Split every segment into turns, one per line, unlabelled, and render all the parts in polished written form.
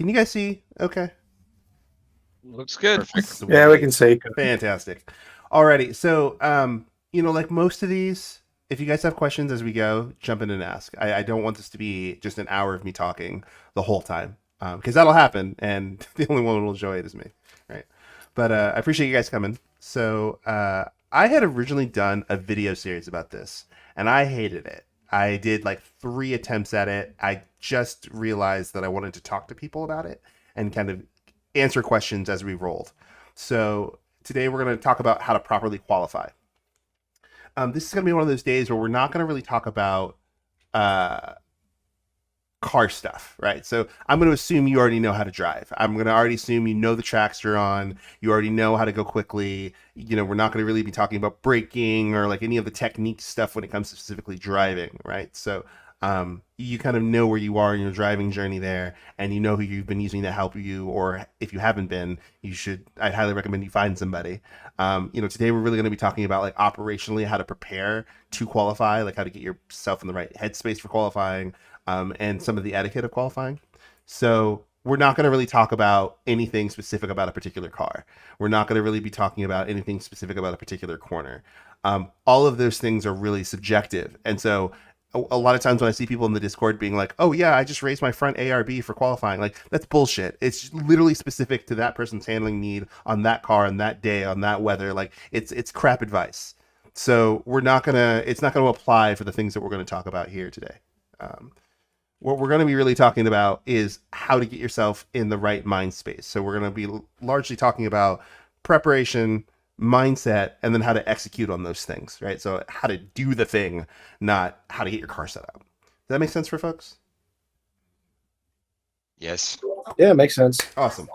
Can you guys see? Okay.
Looks good.
Perfect.
Yeah, we can see.
Fantastic. Alrighty. So, like most of these, if you guys have questions as we go, jump in and ask. I don't want this to be just an hour of me talking the whole time, because that'll happen, and the only one who will enjoy it is me, right? But I appreciate you guys coming. So, I had originally done a video series about this, and I hated it. I did like 3 attempts at it. I just realized that I wanted to talk to people about it and kind of answer questions as we rolled. So today we're going to talk about how to properly qualify. This is going to be one of those days where we're not going to really talk about car stuff, right? So I'm going to assume you already know how to drive. I'm going to already assume you know the tracks you're on. You already know how to go quickly. We're not going to really be talking about braking or like any of the technique stuff when it comes to specifically driving, right? So you kind of know where you are in your driving journey there, and you know who you've been using to help you, or if you haven't been, I'd highly recommend you find somebody. Today we're really going to be talking about like operationally how to prepare to qualify, like how to get yourself in the right headspace for qualifying, and some of the etiquette of qualifying. So we're not going to really talk about anything specific about a particular car. We're not going to really be talking about anything specific about a particular corner. All of those things are really subjective. And so a lot of times when I see people in the Discord being like, oh yeah, I just raised my front ARB for qualifying, like that's bullshit. It's literally specific to that person's handling need on that car, on that day, on that weather. Like it's crap advice. So it's not going to apply for the things that we're going to talk about here today. What we're going to be really talking about is how to get yourself in the right mind space. So we're going to be largely talking about preparation, mindset, and then how to execute on those things, right? So how to do the thing, not how to get your car set up. Does that make sense for folks?
Yes.
Yeah, it makes sense.
Awesome.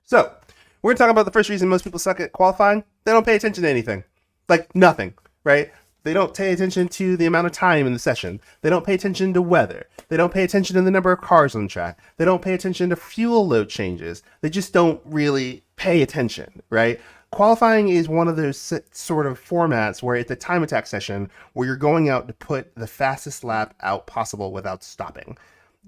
So we're going to talk about the first reason most people suck at qualifying. They don't pay attention to anything. Like nothing, right? They don't pay attention to the amount of time in the session. They don't pay attention to weather. They don't pay attention to the number of cars on the track. They don't pay attention to fuel load changes. They just don't really pay attention, right? Qualifying is one of those sort of formats where it's a time attack session where you're going out to put the fastest lap out possible without stopping.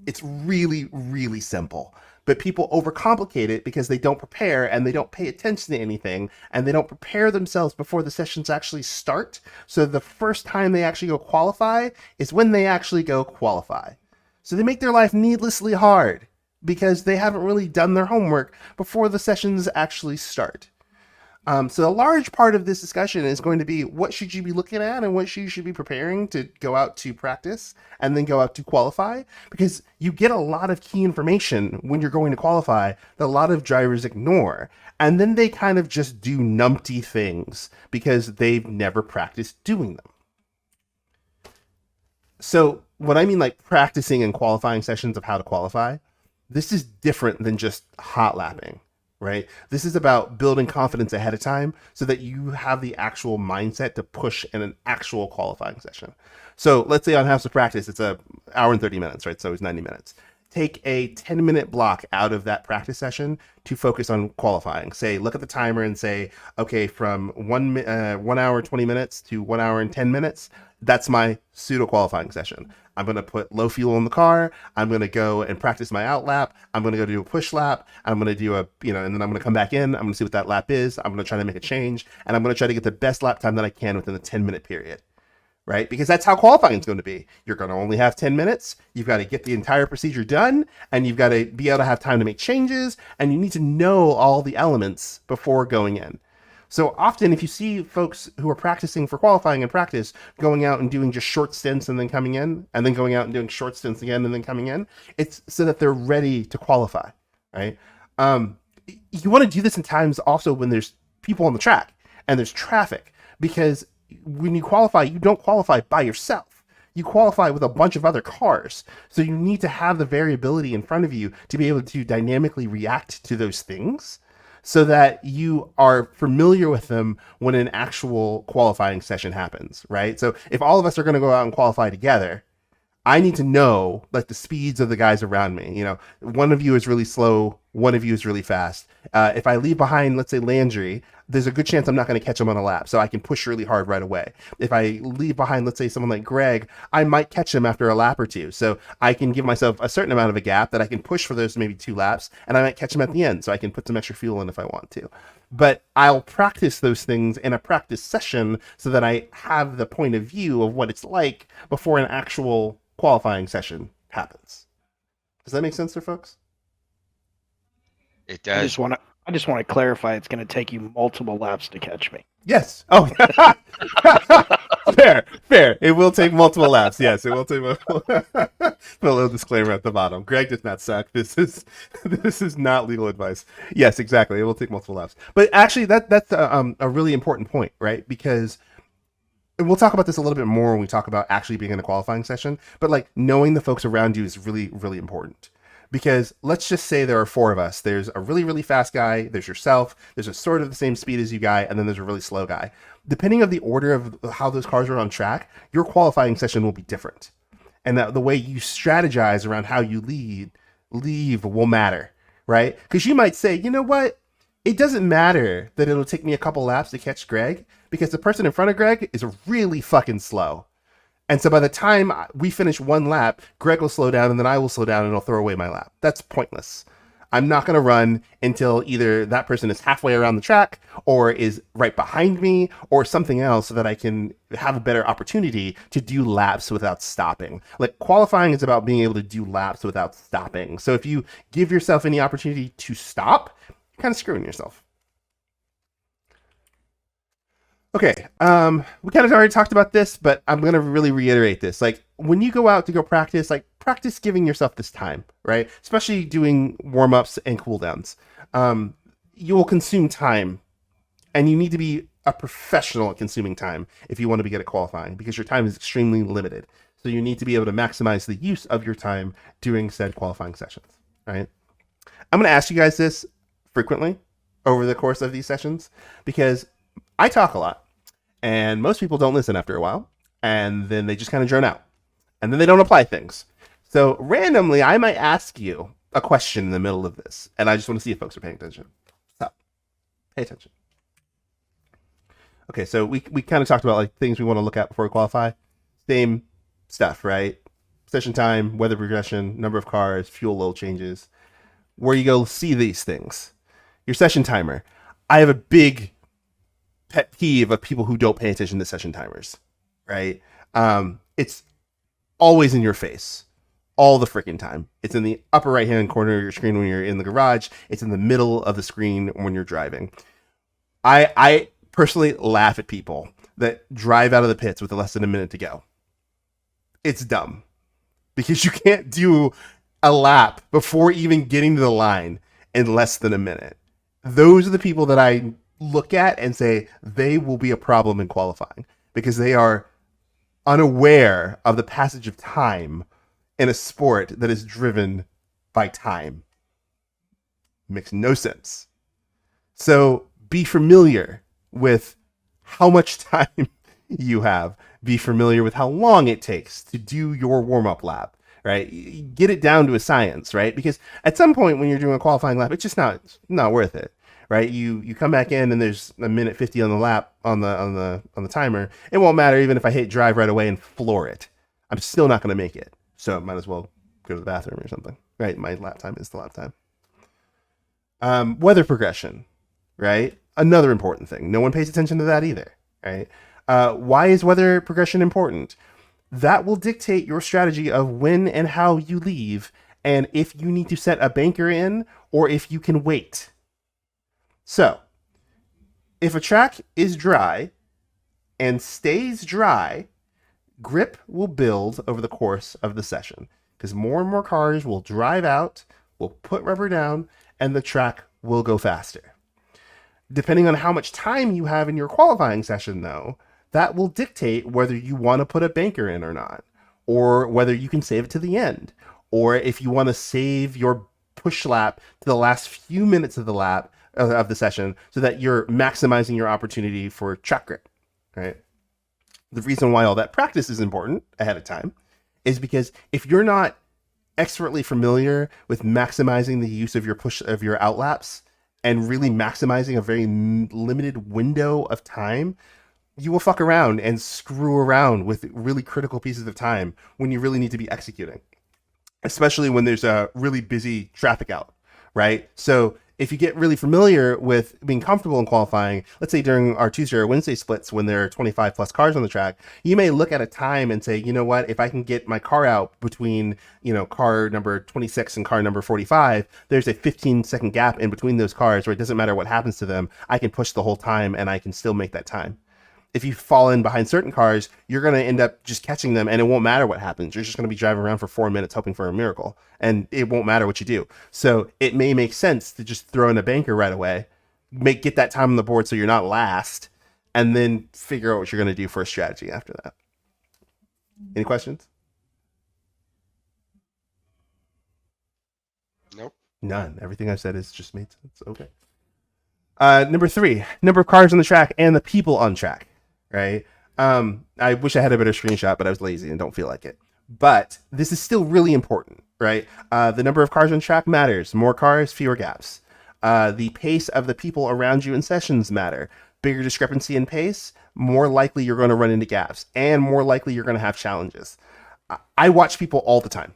It's really, really simple. But people overcomplicate it because they don't prepare and they don't pay attention to anything, and they don't prepare themselves before the sessions actually start. So the first time they actually go qualify is when they actually go qualify. So they make their life needlessly hard because they haven't really done their homework before the sessions actually start. So a large part of this discussion is going to be what should you be looking at and what you should be preparing to go out to practice and then go out to qualify, because you get a lot of key information when you're going to qualify that a lot of drivers ignore. And then they kind of just do numpty things because they've never practiced doing them. So what I mean like practicing in qualifying sessions of how to qualify, this is different than just hot lapping. Right? This is about building confidence ahead of time so that you have the actual mindset to push in an actual qualifying session. So let's say on House of Practice, it's an hour and 30 minutes, right? So it's 90 minutes. Take a 10-minute block out of that practice session to focus on qualifying. Say, look at the timer and say, okay, from 1 hour, 20 minutes to 1 hour and 10 minutes, that's my pseudo qualifying session. I'm going to put low fuel in the car. I'm going to go and practice my out lap. I'm going to go do a push lap. I'm going to do and then I'm going to come back in. I'm going to see what that lap is. I'm going to try to make a change, and I'm going to try to get the best lap time that I can within the 10-minute period, right? Because that's how qualifying is going to be. You're going to only have 10 minutes. You've got to get the entire procedure done, and you've got to be able to have time to make changes, and you need to know all the elements before going in. So often if you see folks who are practicing for qualifying in practice going out and doing just short stints and then coming in, and then going out and doing short stints again and then coming in, it's so that they're ready to qualify, right? You want to do this in times also when there's people on the track and there's traffic, because when you qualify, you don't qualify by yourself. You qualify with a bunch of other cars. So you need to have the variability in front of you to be able to dynamically react to those things, so that you are familiar with them when an actual qualifying session happens, right? So if all of us are going to go out and qualify together, I need to know like the speeds of the guys around me. One of you is really slow, one of you is really fast. If I leave behind, let's say Landry, there's a good chance I'm not going to catch him on a lap, so I can push really hard right away. If I leave behind, let's say, someone like Greg, I might catch him after a lap or two. So I can give myself a certain amount of a gap that I can push for those maybe 2 laps, and I might catch him at the end, so I can put some extra fuel in if I want to. But I'll practice those things in a practice session so that I have the point of view of what it's like before an actual qualifying session happens. Does that make sense to folks?
It
I
does.
just want to clarify. It's going to take you multiple laps to catch me.
Yes. Oh, fair. It will take multiple laps. Yes, it will take multiple. Put a little disclaimer at the bottom. Greg does not suck. This is not legal advice. Yes, exactly. It will take multiple laps. But actually, that's a really important point, right? Because and we'll talk about this a little bit more when we talk about actually being in a qualifying session. But like knowing the folks around you is really, really important. Because let's just say there are 4 of us. There's a really, really fast guy. There's yourself. There's a sort of the same speed as you guy. And then there's a really slow guy. Depending on the order of how those cars are on track, your qualifying session will be different. And that the way you strategize around how you leave will matter, right? Because you might say, you know what? It doesn't matter that it'll take me a couple laps to catch Greg because the person in front of Greg is really fucking slow. And so by the time we finish 1 lap, Greg will slow down and then I will slow down and I'll throw away my lap. That's pointless. I'm not going to run until either that person is halfway around the track or is right behind me or something else so that I can have a better opportunity to do laps without stopping. Like qualifying is about being able to do laps without stopping. So if you give yourself any opportunity to stop, you're kind of screwing yourself. Okay, we kind of already talked about this, but I'm going to really reiterate this. Like, when you go out to go practice, like, practice giving yourself this time, right? Especially doing warm-ups and cooldowns. You will consume time, and you need to be a professional at consuming time if you want to be good at qualifying, because your time is extremely limited. So you need to be able to maximize the use of your time during said qualifying sessions, right? I'm going to ask you guys this frequently over the course of these sessions, because I talk a lot. And most people don't listen after a while, and then they just kind of drone out, and then they don't apply things. So randomly, I might ask you a question in the middle of this, and I just want to see if folks are paying attention. Stop. Pay attention. Okay, so we kind of talked about like things we want to look at before we qualify. Same stuff, right? Session time, weather progression, number of cars, fuel load changes. Where you go see these things. Your session timer. I have a big pet peeve of people who don't pay attention to session timers, right? It's always in your face all the freaking time. It's in the upper right hand corner of your screen when you're in the garage. It's in the middle of the screen when you're driving. I personally laugh at people that drive out of the pits with less than a minute to go. It's dumb because you can't do a lap before even getting to the line in less than a minute. Those are the people that I look at and say they will be a problem in qualifying because they are unaware of the passage of time in a sport that is driven by time. Makes no sense. So be familiar with how much time you have. Be familiar with how long it takes to do your warm-up lap, right? Get it down to a science, right? Because at some point when you're doing a qualifying lap, it's just not worth it. Right, you come back in and there's a minute 50 on the lap on the timer. It won't matter even if I hit drive right away and floor it. I'm still not going to make it. So I might as well go to the bathroom or something. Right, my lap time is the lap time. Weather progression, right? Another important thing. No one pays attention to that either. Right? Why is weather progression important? That will dictate your strategy of when and how you leave, and if you need to set a banker in or if you can wait. So, if a track is dry and stays dry, grip will build over the course of the session because more and more cars will drive out, will put rubber down, and the track will go faster. Depending on how much time you have in your qualifying session, though, that will dictate whether you want to put a banker in or not, or whether you can save it to the end, or if you want to save your push lap to the last few minutes of the lap of the session so that you're maximizing your opportunity for track grip, right? The reason why all that practice is important ahead of time is because if you're not expertly familiar with maximizing the use of your outlaps, and really maximizing a very limited window of time, you will fuck around and screw around with really critical pieces of time when you really need to be executing, especially when there's a really busy traffic out, right? So if you get really familiar with being comfortable in qualifying, let's say during our Tuesday or Wednesday splits when there are 25 plus cars on the track, you may look at a time and say, you know what, if I can get my car out between, car number 26 and car number 45, there's a 15-second gap in between those cars where it doesn't matter what happens to them. I can push the whole time and I can still make that time. If you fall in behind certain cars, you're going to end up just catching them and it won't matter what happens. You're just going to be driving around for 4 minutes hoping for a miracle and it won't matter what you do. So it may make sense to just throw in a banker right away, get that time on the board so you're not last, and then figure out what you're going to do for a strategy after that. Any questions?
Nope.
None. Everything I said has just made sense. Okay. Number 3, number of cars on the track and the people on track. Right. I wish I had a better screenshot, but I was lazy and don't feel like it. But this is still really important, right? The number of cars on track matters. More cars, fewer gaps. The pace of the people around you in sessions matter. Bigger discrepancy in pace, more likely you're going to run into gaps and more likely you're going to have challenges. I watch people all the time.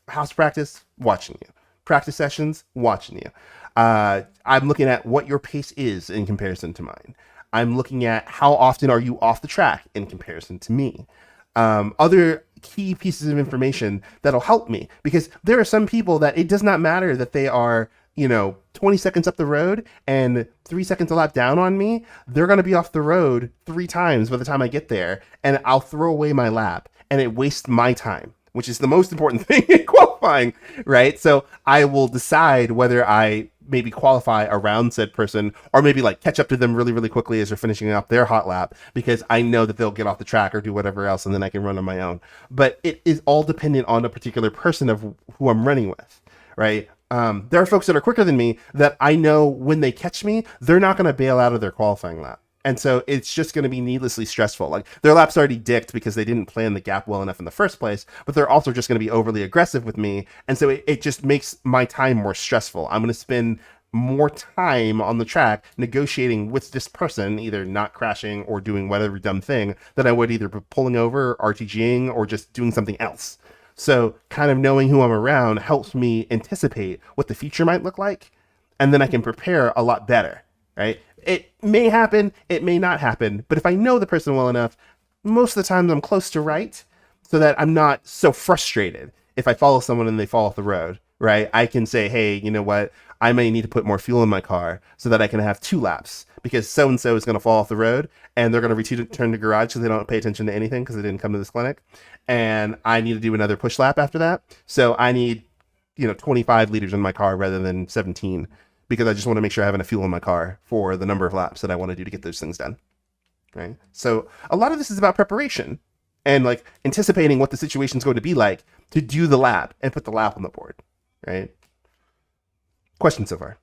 House practice, watching you. Practice sessions, watching you. I'm looking at what your pace is in comparison to mine. I'm looking at how often are you off the track in comparison to me. Other key pieces of information that'll help me, because there are some people that it does not matter that they are, 20 seconds up the road and 3 seconds a lap down on me. They're going to be off the road 3 times by the time I get there, and I'll throw away my lap and it wastes my time, which is the most important thing in qualifying, right? So I will decide whether I maybe qualify around said person or maybe like catch up to them really, really quickly as they're finishing up their hot lap, because I know that they'll get off the track or do whatever else and then I can run on my own. But it is all dependent on a particular person of who I'm running with, right? There are folks that are quicker than me that I know when they catch me, they're not going to bail out of their qualifying lap. And so it's just going to be needlessly stressful. Like their lap's already dicked because they didn't plan the gap well enough in the first place, but they're also just going to be overly aggressive with me. And so it just makes my time more stressful. I'm going to spend more time on the track negotiating with this person, either not crashing or doing whatever dumb thing that I would either be pulling over, RTGing, or just doing something else. So kind of knowing who I'm around helps me anticipate what the future might look like. And then I can prepare a lot better, right? It may happen, it may not happen, but if I know the person well enough, most of the times I'm close to right, so that I'm not so frustrated if I follow someone and they fall off the road, right? I can say, hey, you know what? I may need to put more fuel in my car so that I can have 2 laps, because so-and-so is going to fall off the road and they're going to return to garage so they don't pay attention to anything because they didn't come to this clinic. And I need to do another push lap after that. So I need, 25 liters in my car rather than 17, because I just want to make sure I have enough fuel in my car for the number of laps that I want to do to get those things done. Right. So a lot of this is about preparation and like anticipating what the situation is going to be like to do the lap and put the lap on the board. Right. Questions so far?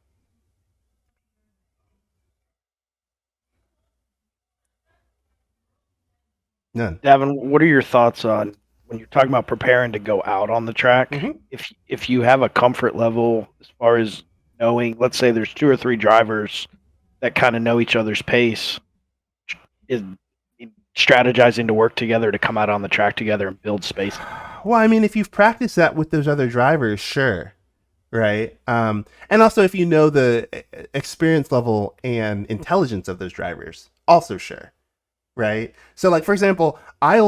None.
Davin, what are your thoughts on when you're talking about preparing to go out on the track?
Mhm.
If you have a comfort level as far as knowing, let's say there's 2 or 3 drivers that kind of know each other's pace, is strategizing to work together to come out on the track together and build space.
Well, I mean, if you've practiced that with those other drivers, sure. Right. And also if you know the experience level and intelligence of those drivers, also sure. Right. So like, for example, I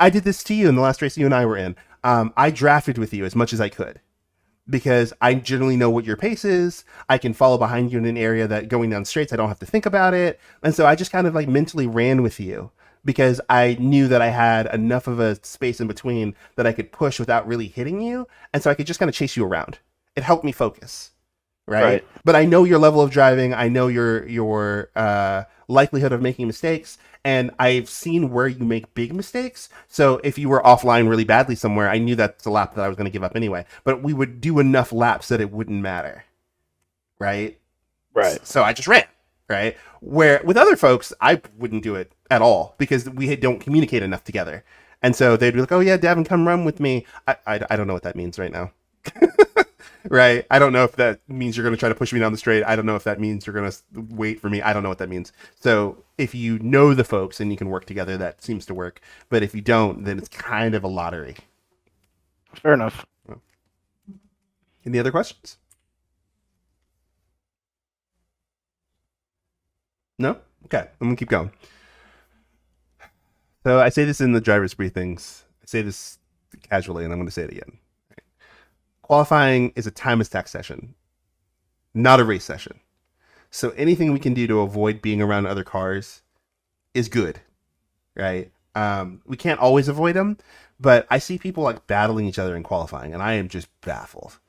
did this to you in the last race you and I were in. I drafted with you as much as I could, because I generally know what your pace is. I can follow behind you in an area that going down straights, I don't have to think about it. And so I just kind of like mentally ran with you because I knew that I had enough of a space in between that I could push without really hitting you. And so I could just kind of chase you around. It helped me focus. Right. But I know your level of driving. I know your likelihood of making mistakes. And I've seen where you make big mistakes. So if you were offline really badly somewhere, I knew that's a lap that I was going to give up anyway. But we would do enough laps that it wouldn't matter. Right. So I just ran. Right. Where with other folks, I wouldn't do it at all because we don't communicate enough together. And so they'd be like, oh, yeah, Davin, come run with me. I don't know what that means right now. right? I don't know if that means you're going to try to push me down the straight. I don't know if that means you're going to wait for me. I don't know what that means. So if you know the folks and you can work together, that seems to work. But if you don't, then it's kind of a lottery.
Fair enough.
Any other questions? No? Okay, I'm going to keep going. So I say this in the driver's briefings. I say this casually, and I'm going to say it again. Qualifying is a time attack session, not a race session. So anything we can do to avoid being around other cars is good, right? We can't always avoid them, but I see people like battling each other in qualifying, and I am just baffled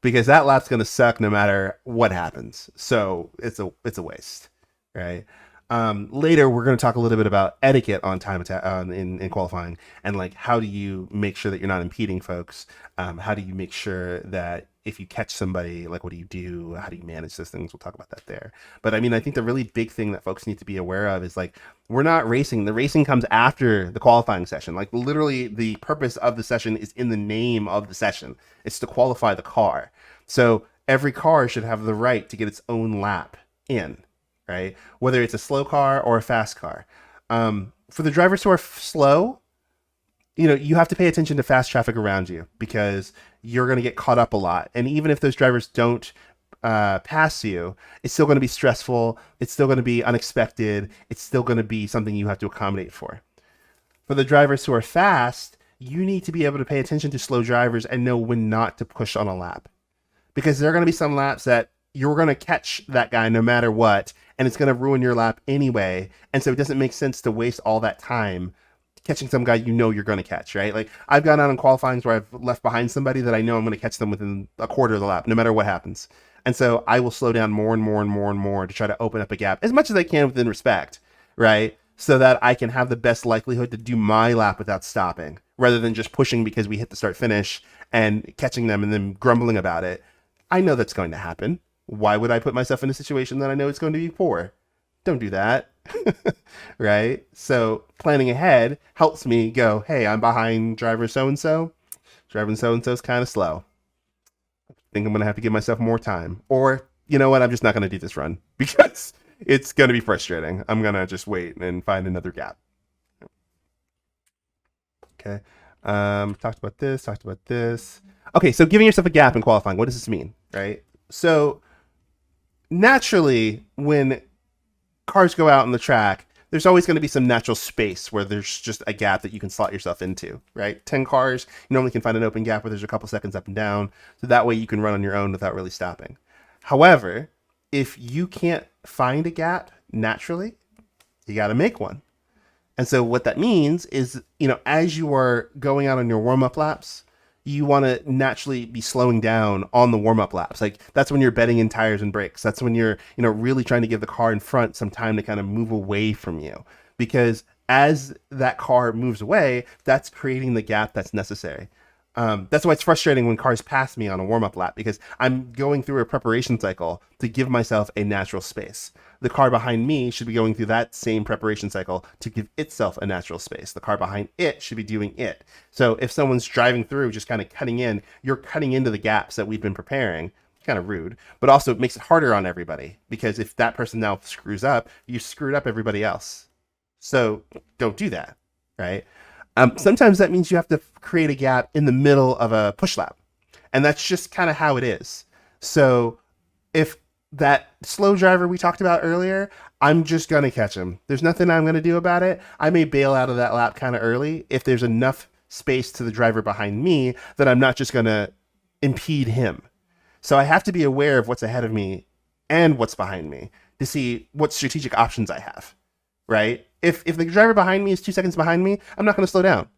because that lap's going to suck no matter what happens. So it's a waste, right? Later, we're going to talk a little bit about etiquette on time attack in qualifying, and like how do you make sure that you're not impeding folks? How do you make sure that if you catch somebody, like what do you do? How do you manage those things? We'll talk about that there. But I mean, I think the really big thing that folks need to be aware of is like we're not racing. The racing comes after the qualifying session. Like literally, the purpose of the session is in the name of the session. It's to qualify the car. So every car should have the right to get its own lap in. Right? Whether it's a slow car or a fast car. For the drivers who are slow, you have to pay attention to fast traffic around you because you're going to get caught up a lot. And even if those drivers don't pass you, it's still going to be stressful. It's still going to be unexpected. It's still going to be something you have to accommodate for. For the drivers who are fast, you need to be able to pay attention to slow drivers and know when not to push on a lap. Because there are going to be some laps that you're going to catch that guy no matter what, and it's going to ruin your lap anyway. And so it doesn't make sense to waste all that time catching some guy you're going to catch, right? Like I've gone out on qualifyings where I've left behind somebody that I know I'm going to catch them within a quarter of the lap, no matter what happens. And so I will slow down more and more and more and more to try to open up a gap as much as I can within respect, right? So that I can have the best likelihood to do my lap without stopping, rather than just pushing because we hit the start finish and catching them and then grumbling about it. I know that's going to happen. Why would I put myself in a situation that I know it's going to be poor? Don't do that. Right? So planning ahead helps me go, hey, I'm behind driver so-and-so. Driver so-and-so is kind of slow. I think I'm going to have to give myself more time. Or, you know what? I'm just not going to do this run because it's going to be frustrating. I'm going to just wait and find another gap. Okay. Talked about this. Okay, so giving yourself a gap in qualifying, what does this mean? Right? So naturally, when cars go out on the track, there's always going to be some natural space where there's just a gap that you can slot yourself into, right? 10 cars, you normally can find an open gap where there's a couple seconds up and down, so that way you can run on your own without really stopping. However, if you can't find a gap naturally, you got to make one. And so what that means is, as you are going out on your warm-up laps, you want to naturally be slowing down on the warm-up laps. Like that's when you're bedding in tires and brakes. That's when you're, really trying to give the car in front some time to kind of move away from you. Because as that car moves away, that's creating the gap that's necessary. That's why it's frustrating when cars pass me on a warm-up lap, because I'm going through a preparation cycle to give myself a natural space. The car behind me should be going through that same preparation cycle to give itself a natural space. The car behind it should be doing it. So if someone's driving through, just kind of cutting in, you're cutting into the gaps that we've been preparing. Kind of rude, but also it makes it harder on everybody, because if that person now screws up, you screwed up everybody else. So don't do that, right? Sometimes that means you have to create a gap in the middle of a push lap. And that's just kind of how it is. So if that slow driver we talked about earlier, I'm just going to catch him. There's nothing I'm going to do about it. I may bail out of that lap kind of early if there's enough space to the driver behind me that I'm not just going to impede him. So I have to be aware of what's ahead of me and what's behind me to see what strategic options I have, right? If the driver behind me is 2 seconds behind me, I'm not going to slow down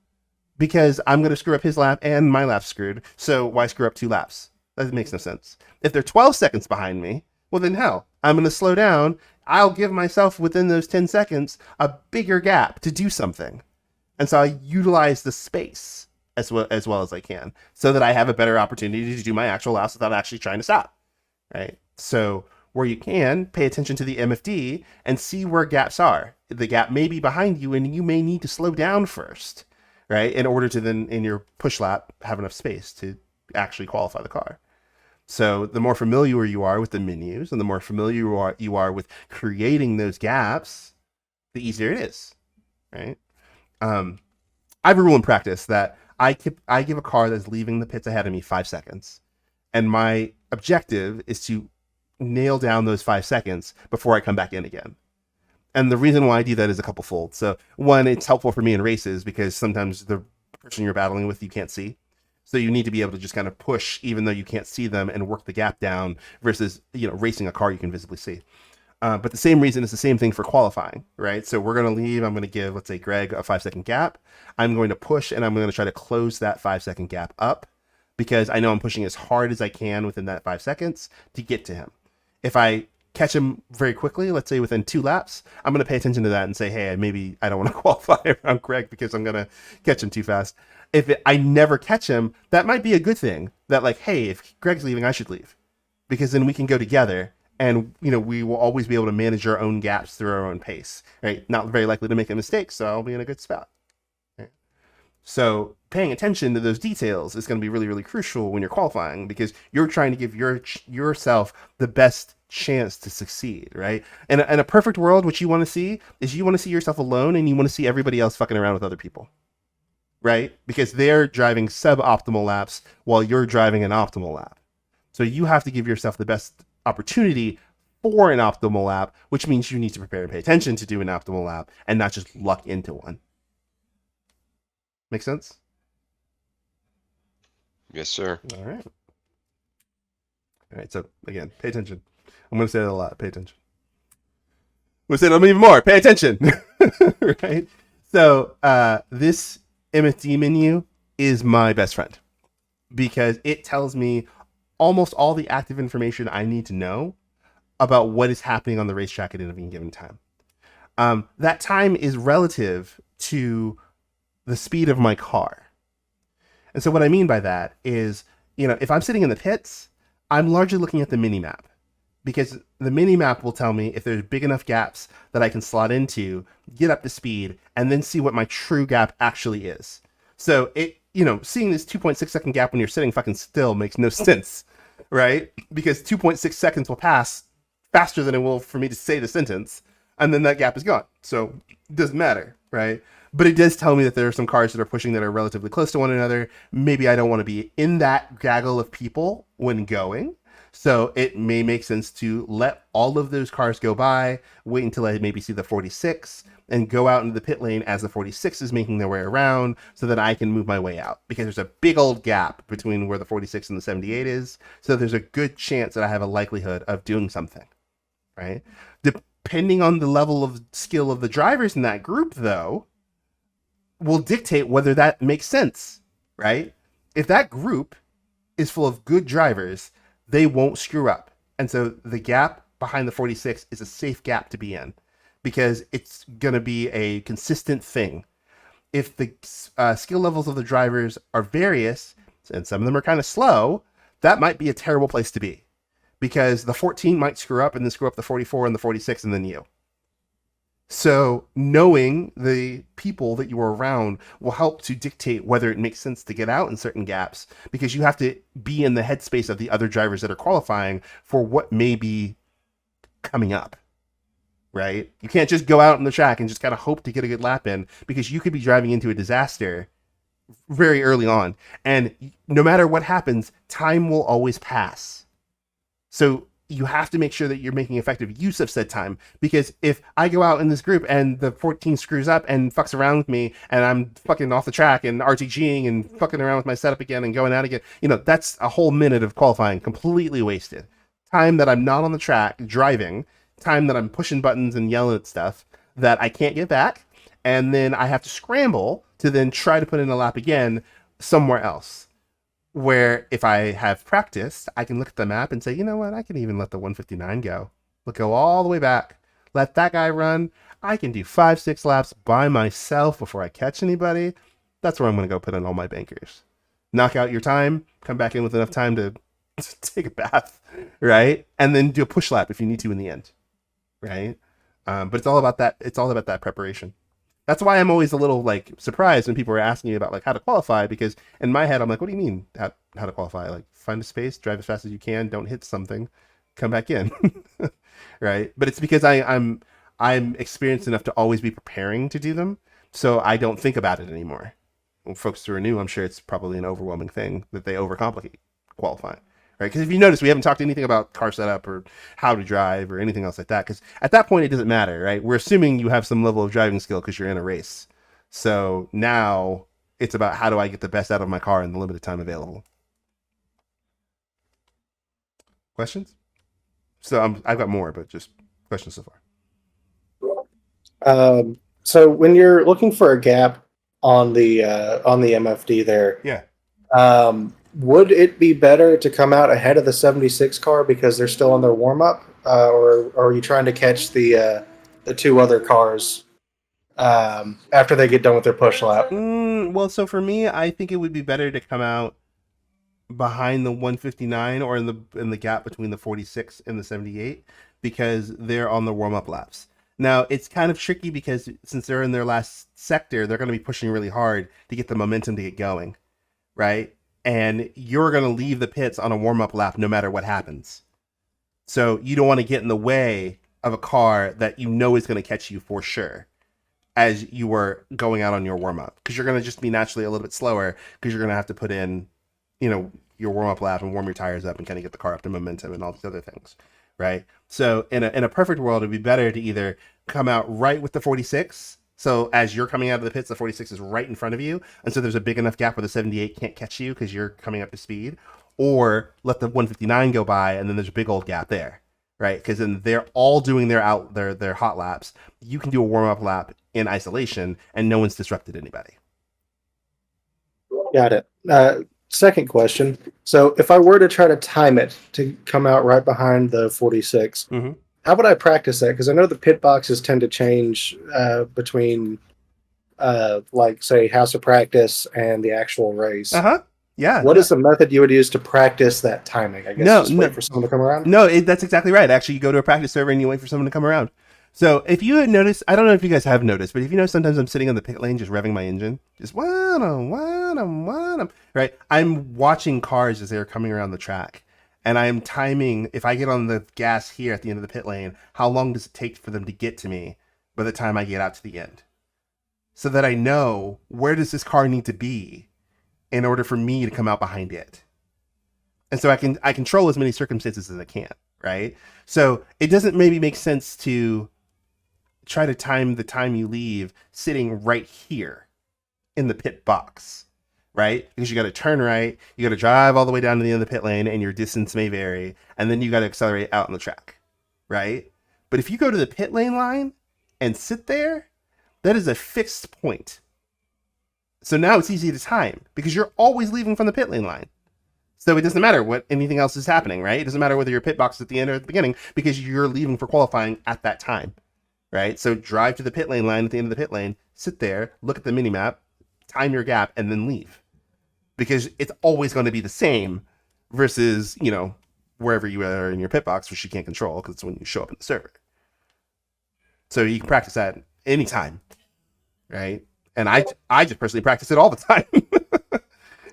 because I'm going to screw up his lap and my lap's screwed. So why screw up 2 laps? That makes no sense. If they're 12 seconds behind me, well then hell, I'm going to slow down. I'll give myself within those 10 seconds a bigger gap to do something. And so I utilize the space as well as I can so that I have a better opportunity to do my actual laps without actually trying to stop, right? So where you can, pay attention to the MFD and see where gaps are. The gap may be behind you and you may need to slow down first, right? In order to then, in your push lap, have enough space to actually qualify the car. So the more familiar you are with the menus and the more familiar you are with creating those gaps, the easier it is, right? I have a rule in practice that I give a car that's leaving the pits ahead of me 5 seconds, and my objective is to nail down those 5 seconds before I come back in again. And the reason why I do that is a couple fold. So one, it's helpful for me in races because sometimes the person you're battling with you can't see. So you need to be able to just kind of push even though you can't see them and work the gap down versus, racing a car you can visibly see. But the same reason is the same thing for qualifying, right? So we're going to leave. I'm going to give, let's say, Greg a 5 second gap. I'm going to push and I'm going to try to close that 5 second gap up because I know I'm pushing as hard as I can within that 5 seconds to get to him. If I catch him very quickly, let's say within 2 laps, I'm going to pay attention to that and say, hey, maybe I don't want to qualify around Greg because I'm going to catch him too fast. If I never catch him, that might be a good thing. That like, hey, if Greg's leaving, I should leave because then we can go together and, we will always be able to manage our own gaps through our own pace, right? Not very likely to make a mistake, so I'll be in a good spot. Right? So paying attention to those details is going to be really, really crucial when you're qualifying because you're trying to give yourself the best chance to succeed, right? And in a perfect world, what you want to see is you want to see yourself alone and you want to see everybody else fucking around with other people, right? Because they're driving suboptimal laps while you're driving an optimal lap. So you have to give yourself the best opportunity for an optimal lap, which means you need to prepare and pay attention to do an optimal lap and not just luck into one. Make sense?
Yes, sir.
All right. All right. So again, pay attention. I'm going to say that a lot. Pay attention. I'm going to say that even more. Pay attention. Right. So this MFD menu is my best friend because it tells me almost all the active information I need to know about what is happening on the racetrack at any given time. That time is relative to the speed of my car. And so what I mean by that is, if I'm sitting in the pits, I'm largely looking at the mini map because the mini map will tell me if there's big enough gaps that I can slot into, get up to speed, and then see what my true gap actually is. So seeing this 2.6 second gap when you're sitting fucking still makes no sense, right? Because 2.6 seconds will pass faster than it will for me to say the sentence, and then that gap is gone. So it doesn't matter, right? But it does tell me that there are some cars that are pushing that are relatively close to one another. Maybe I don't want to be in that gaggle of people when going. So it may make sense to let all of those cars go by, wait until I maybe see the 46, and go out into the pit lane as the 46 is making their way around so that I can move my way out. Because there's a big old gap between where the 46 and the 78 is. So there's a good chance that I have a likelihood of doing something, right? Depending on the level of skill of the drivers in that group, though, will dictate whether that makes sense, right? If that group is full of good drivers, they won't screw up. And so the gap behind the 46 is a safe gap to be in because it's going to be a consistent thing. If the skill levels of the drivers are various, and some of them are kind of slow, that might be a terrible place to be because the 14 might screw up and then screw up the 44 and the 46 and then you. So knowing the people that you are around will help to dictate whether it makes sense to get out in certain gaps because you have to be in the headspace of the other drivers that are qualifying for what may be coming up, right? You can't just go out on the track and just kind of hope to get a good lap in because you could be driving into a disaster very early on. And no matter what happens, time will always pass. So you have to make sure that you're making effective use of said time because if I go out in this group and the 14 screws up and fucks around with me and I'm fucking off the track and RTGing and fucking around with my setup again and going out again, that's a whole minute of qualifying completely wasted. Time that I'm not on the track driving, time that I'm pushing buttons and yelling at stuff that I can't get back. And then I have to scramble to then try to put in a lap again somewhere else. Where if I have practiced, I can look at the map and say, you know what, I can even let the 159 go. We'll go all the way back. Let that guy run. I can do 5-6 laps by myself before I catch anybody. That's where I'm going to go put in all my bankers. Knock out your time, come back in with enough time to take a bath, right? And then do a push lap if you need to in the end, right? But it's all about that. It's all about that preparation. That's why I'm always a little like surprised when people are asking me about like how to qualify, because in my head I'm like, what do you mean how to qualify? Like find a space, drive as fast as you can, don't hit something, come back in, right? But it's because I'm experienced enough to always be preparing to do them, so I don't think about it anymore. Well, folks who are new, I'm sure it's probably an overwhelming thing that they overcomplicate qualifying, right? Because if you notice, we haven't talked anything about car setup or how to drive or anything else like that. Because at that point, it doesn't matter, right? We're assuming you have some level of driving skill because you're in a race. So now it's about how do I get the best out of my car in the limited time available. Questions? So I've got more, but just questions so far.
So when you're looking for a gap on the MFD there,
Yeah.
would it be better to come out ahead of the 76 car because they're still on their warm up, or are you trying to catch the two other cars after they get done with their push lap?
Well, so for me, I think it would be better to come out behind the 159 or in the gap between the 46 and the 78 because they're on the warm up laps. Now, it's kind of tricky because since they're in their last sector, they're going to be pushing really hard to get the momentum to get going, right? And you're going to leave the pits on a warm-up lap no matter what happens. So you don't want to get in the way of a car that you know is going to catch you for sure as you were going out on your warm-up, because you're going to just be naturally a little bit slower because you're going to have to put in, your warm-up lap and warm your tires up and kind of get the car up to momentum and all these other things, right? So in a perfect world, it'd be better to either come out right with the 46. So as you're coming out of the pits, the 46 is right in front of you. And so there's a big enough gap where the 78 can't catch you because you're coming up to speed. Or let the 159 go by and then there's a big old gap there, right? Because then they're all doing their hot laps. You can do a warm-up lap in isolation and no one's disrupted anybody.
Got it. Second question. So if I were to try to time it to come out right behind the 46, how would I practice that? Because I know the pit boxes tend to change between, like, say, house of practice and the actual race.
Yeah.
What is the method you would use to practice that timing? I guess wait for someone to come around?
No, that's exactly right. Actually, you go to a practice server and you wait for someone to come around. So if you had noticed, I don't know if you guys have noticed, but if you know, sometimes I'm sitting on the pit lane just revving my engine, just right? I'm watching cars as they're coming around the track. And I'm timing, if I get on the gas here at the end of the pit lane, how long does it take for them to get to me by the time I get out to the end? So that I know, where does this car need to be in order for me to come out behind it? And so I control as many circumstances as I can, right? So it doesn't maybe make sense to try to time the time you leave sitting right here in the pit box, right? Because you got to turn right, you got to drive all the way down to the end of the pit lane, and your distance may vary, and then you got to accelerate out on the track, right? But if you go to the pit lane line and sit there, that is a fixed point. So now it's easy to time because you're always leaving from the pit lane line. So it doesn't matter what anything else is happening, right? It doesn't matter whether your pit box is at the end or at the beginning because you're leaving for qualifying at that time, right? So drive to the pit lane line at the end of the pit lane, sit there, look at the mini map, time your gap, and then leave. Because it's always going to be the same versus, wherever you are in your pit box, which you can't control because it's when you show up in the server. So you can practice that anytime, right? And I just personally practice it all the time.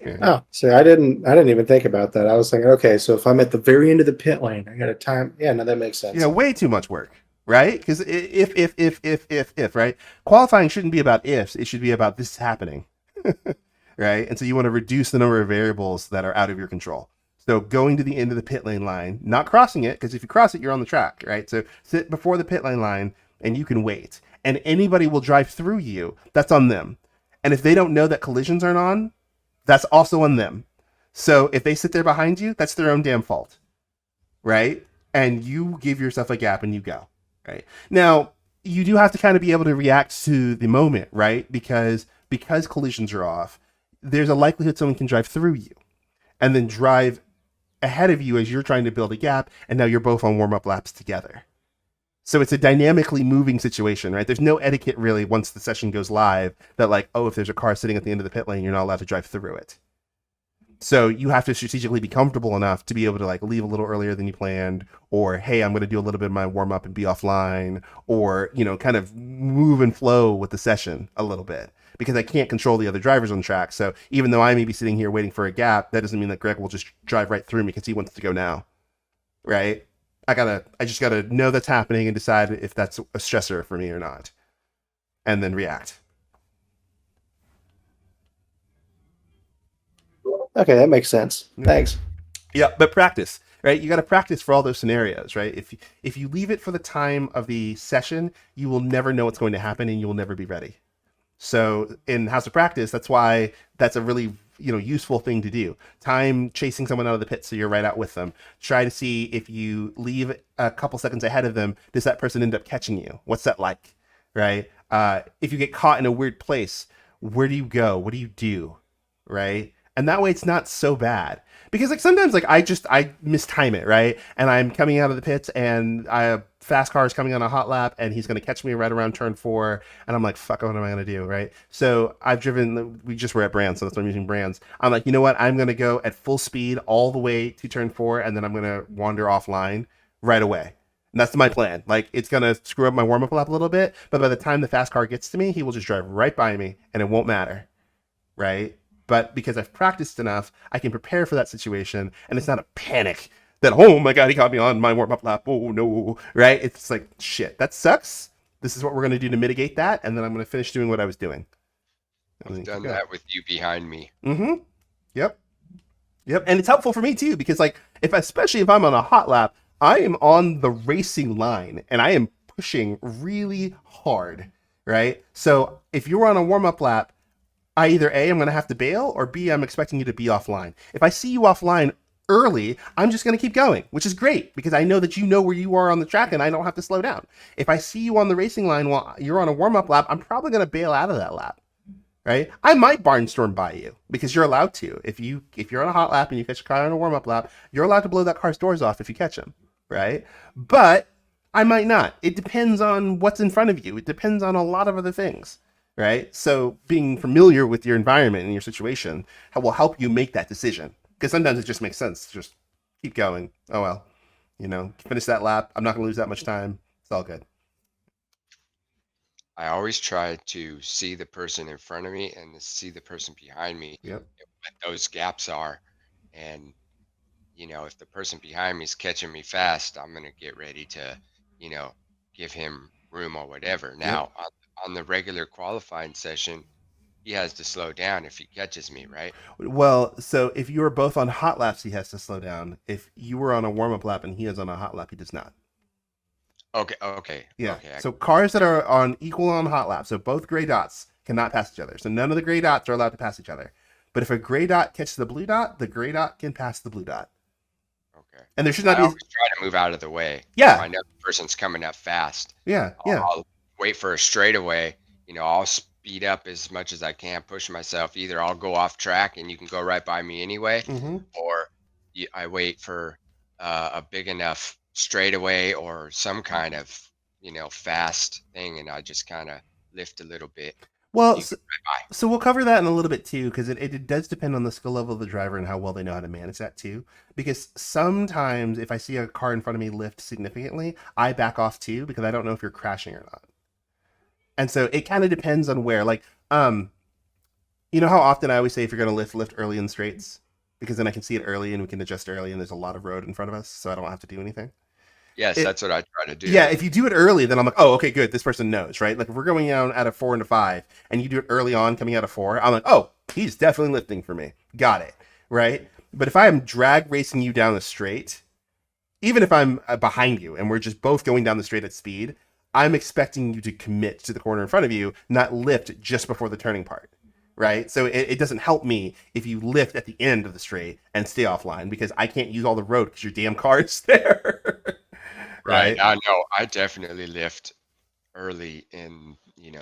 Yeah. Oh, see, I didn't even think about that. I was thinking, okay, so if I'm at the very end of the pit lane, I got to time. Yeah, no, that makes sense.
Way too much work, right? Because if, right? Qualifying shouldn't be about ifs. It should be about this happening, right? And so you want to reduce the number of variables that are out of your control. So going to the end of the pit lane line, not crossing it, because if you cross it, you're on the track, right? So sit before the pit lane line and you can wait. And anybody will drive through you. That's on them. And if they don't know that collisions aren't on, that's also on them. So if they sit there behind you, that's their own damn fault, right? And you give yourself a gap and you go, right? Now, you do have to kind of be able to react to the moment, right? Because collisions are off, there's a likelihood someone can drive through you and then drive ahead of you as you're trying to build a gap, and now you're both on warm-up laps together. So it's a dynamically moving situation, right? There's no etiquette really once the session goes live that if there's a car sitting at the end of the pit lane, you're not allowed to drive through it. So you have to strategically be comfortable enough to be able to like leave a little earlier than you planned, or hey, I'm going to do a little bit of my warm up and be offline, or kind of move and flow with the session a little bit because I can't control the other drivers on track. So even though I may be sitting here waiting for a gap, that doesn't mean that Greg will just drive right through me because he wants to go now, right? I just gotta know that's happening and decide if that's a stressor for me or not, and then react.
Okay, that makes sense. Thanks.
Yeah, but practice, right? You got to practice for all those scenarios, right? If you leave it for the time of the session, you will never know what's going to happen, and you will never be ready. So in House of Practice, that's why that's a really useful thing to do. Time chasing someone out of the pit so you're right out with them. Try to see if you leave a couple seconds ahead of them, does that person end up catching you? What's that like, right? If you get caught in a weird place, where do you go? What do you do, right? And that way it's not so bad. Because like sometimes like I mistime it, right? And I'm coming out of the pits and a fast car is coming on a hot lap and he's going to catch me right around turn 4 and I'm like, fuck, what am I going to do, right? So we just were at Brands, so that's why I'm using Brands. I'm like, you know what? I'm going to go at full speed all the way to turn 4 and then I'm going to wander offline right away. And that's my plan. Like, it's going to screw up my warm-up lap a little bit, but by the time the fast car gets to me, he will just drive right by me and it won't matter, right? But because I've practiced enough, I can prepare for that situation, and it's not a panic that, oh my god, he caught me on my warm-up lap, oh no, right? It's like, shit, that sucks. This is what we're going to do to mitigate that, and then I'm going to finish doing what I was doing.
I've done that with you behind me.
Mm-hmm. Yep. And it's helpful for me, too, because, like, especially if I'm on a hot lap, I am on the racing line, and I am pushing really hard, right? So if you're on a warm-up lap, either A, I'm going to have to bail, or B, I'm expecting you to be offline. If I see you offline early, I'm just going to keep going, which is great because I know that you know where you are on the track and I don't have to slow down. If I see you on the racing line while you're on a warm-up lap, I'm probably going to bail out of that lap, right? I might barnstorm by you because you're allowed to. If you're on a hot lap and you catch a car on a warm-up lap, you're allowed to blow that car's doors off if you catch him, right? But I might not. It depends on what's in front of you. It depends on a lot of other things. Right? So being familiar with your environment and your situation will help you make that decision. Because sometimes it just makes sense to just keep going. Oh, well, finish that lap. I'm not going to lose that much time. It's all good.
I always try to see the person in front of me and to see the person behind me.
Yep.
What those gaps are. And, if the person behind me is catching me fast, I'm going to get ready to, give him room or whatever. Now, on the regular qualifying session, he has to slow down if he catches me, right?
Well, so if you are both on hot laps, he has to slow down. If you were on a warm-up lap and he is on a hot lap, he does not.
Okay.
Yeah.
Okay.
So cars that are on equal on hot laps, so both gray dots cannot pass each other. So none of the gray dots are allowed to pass each other. But if a gray dot catches the blue dot, the gray dot can pass the blue dot.
Okay.
And there should not
I
be.
always try to move out of the way.
Yeah.
If I know the person's coming up fast.
Yeah.
I'll wait for a straightaway. I'll speed up as much as I can, push myself. Either I'll go off track and you can go right by me anyway, or I wait for a big enough straightaway or some kind of, fast thing, and I just kind of lift a little bit.
Well, so we'll cover that in a little bit too, because it does depend on the skill level of the driver and how well they know how to manage that too. Because sometimes if I see a car in front of me lift significantly, I back off too because I don't know if you're crashing or not. And so it kind of depends on where, like, how often I always say if you're going to lift early in straights, because then I can see it early and we can adjust early and there's a lot of road in front of us, so I don't have to do anything.
Yes, that's what I try to do.
Yeah, if you do it early, then I'm like, oh, okay, good. This person knows, right? Like if we're going down out of 4 into 5 and you do it early on coming out of 4, I'm like, oh, he's definitely lifting for me. Got it, right? But if I am drag racing you down the straight, even if I'm behind you and we're just both going down the straight at speed, I'm expecting you to commit to the corner in front of you, not lift just before the turning part, right? So it doesn't help me if you lift at the end of the straight and stay offline because I can't use all the road because your damn car is there.
Right. I know. I definitely lift early in,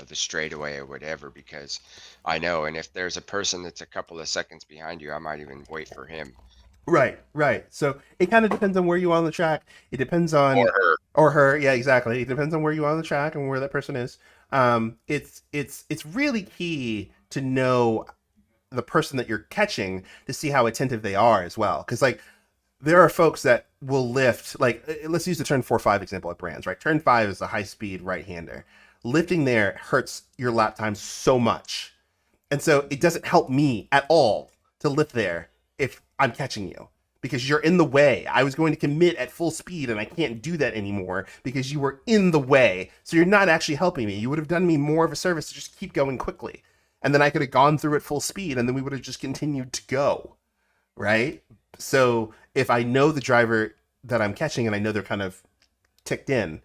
the straightaway or whatever because I know. And if there's a person that's a couple of seconds behind you, I might even wait for him.
Right. So it kind of depends on where you are on the track. It depends on or her. Yeah, exactly. It depends on where you are on the track and where that person is. It's really key to know the person that you're catching to see how attentive they are as well. Because like there are folks that will lift, like let's use the turn 4-5 example at Brands, right? Turn 5 is a high speed right hander. Lifting there hurts your lap time so much. And so it doesn't help me at all to lift there if I'm catching you, because you're in the way. I was going to commit at full speed and I can't do that anymore because you were in the way. So you're not actually helping me. You would have done me more of a service to just keep going quickly. And then I could have gone through at full speed and then we would have just continued to go. Right? So if I know the driver that I'm catching and I know they're kind of ticked in,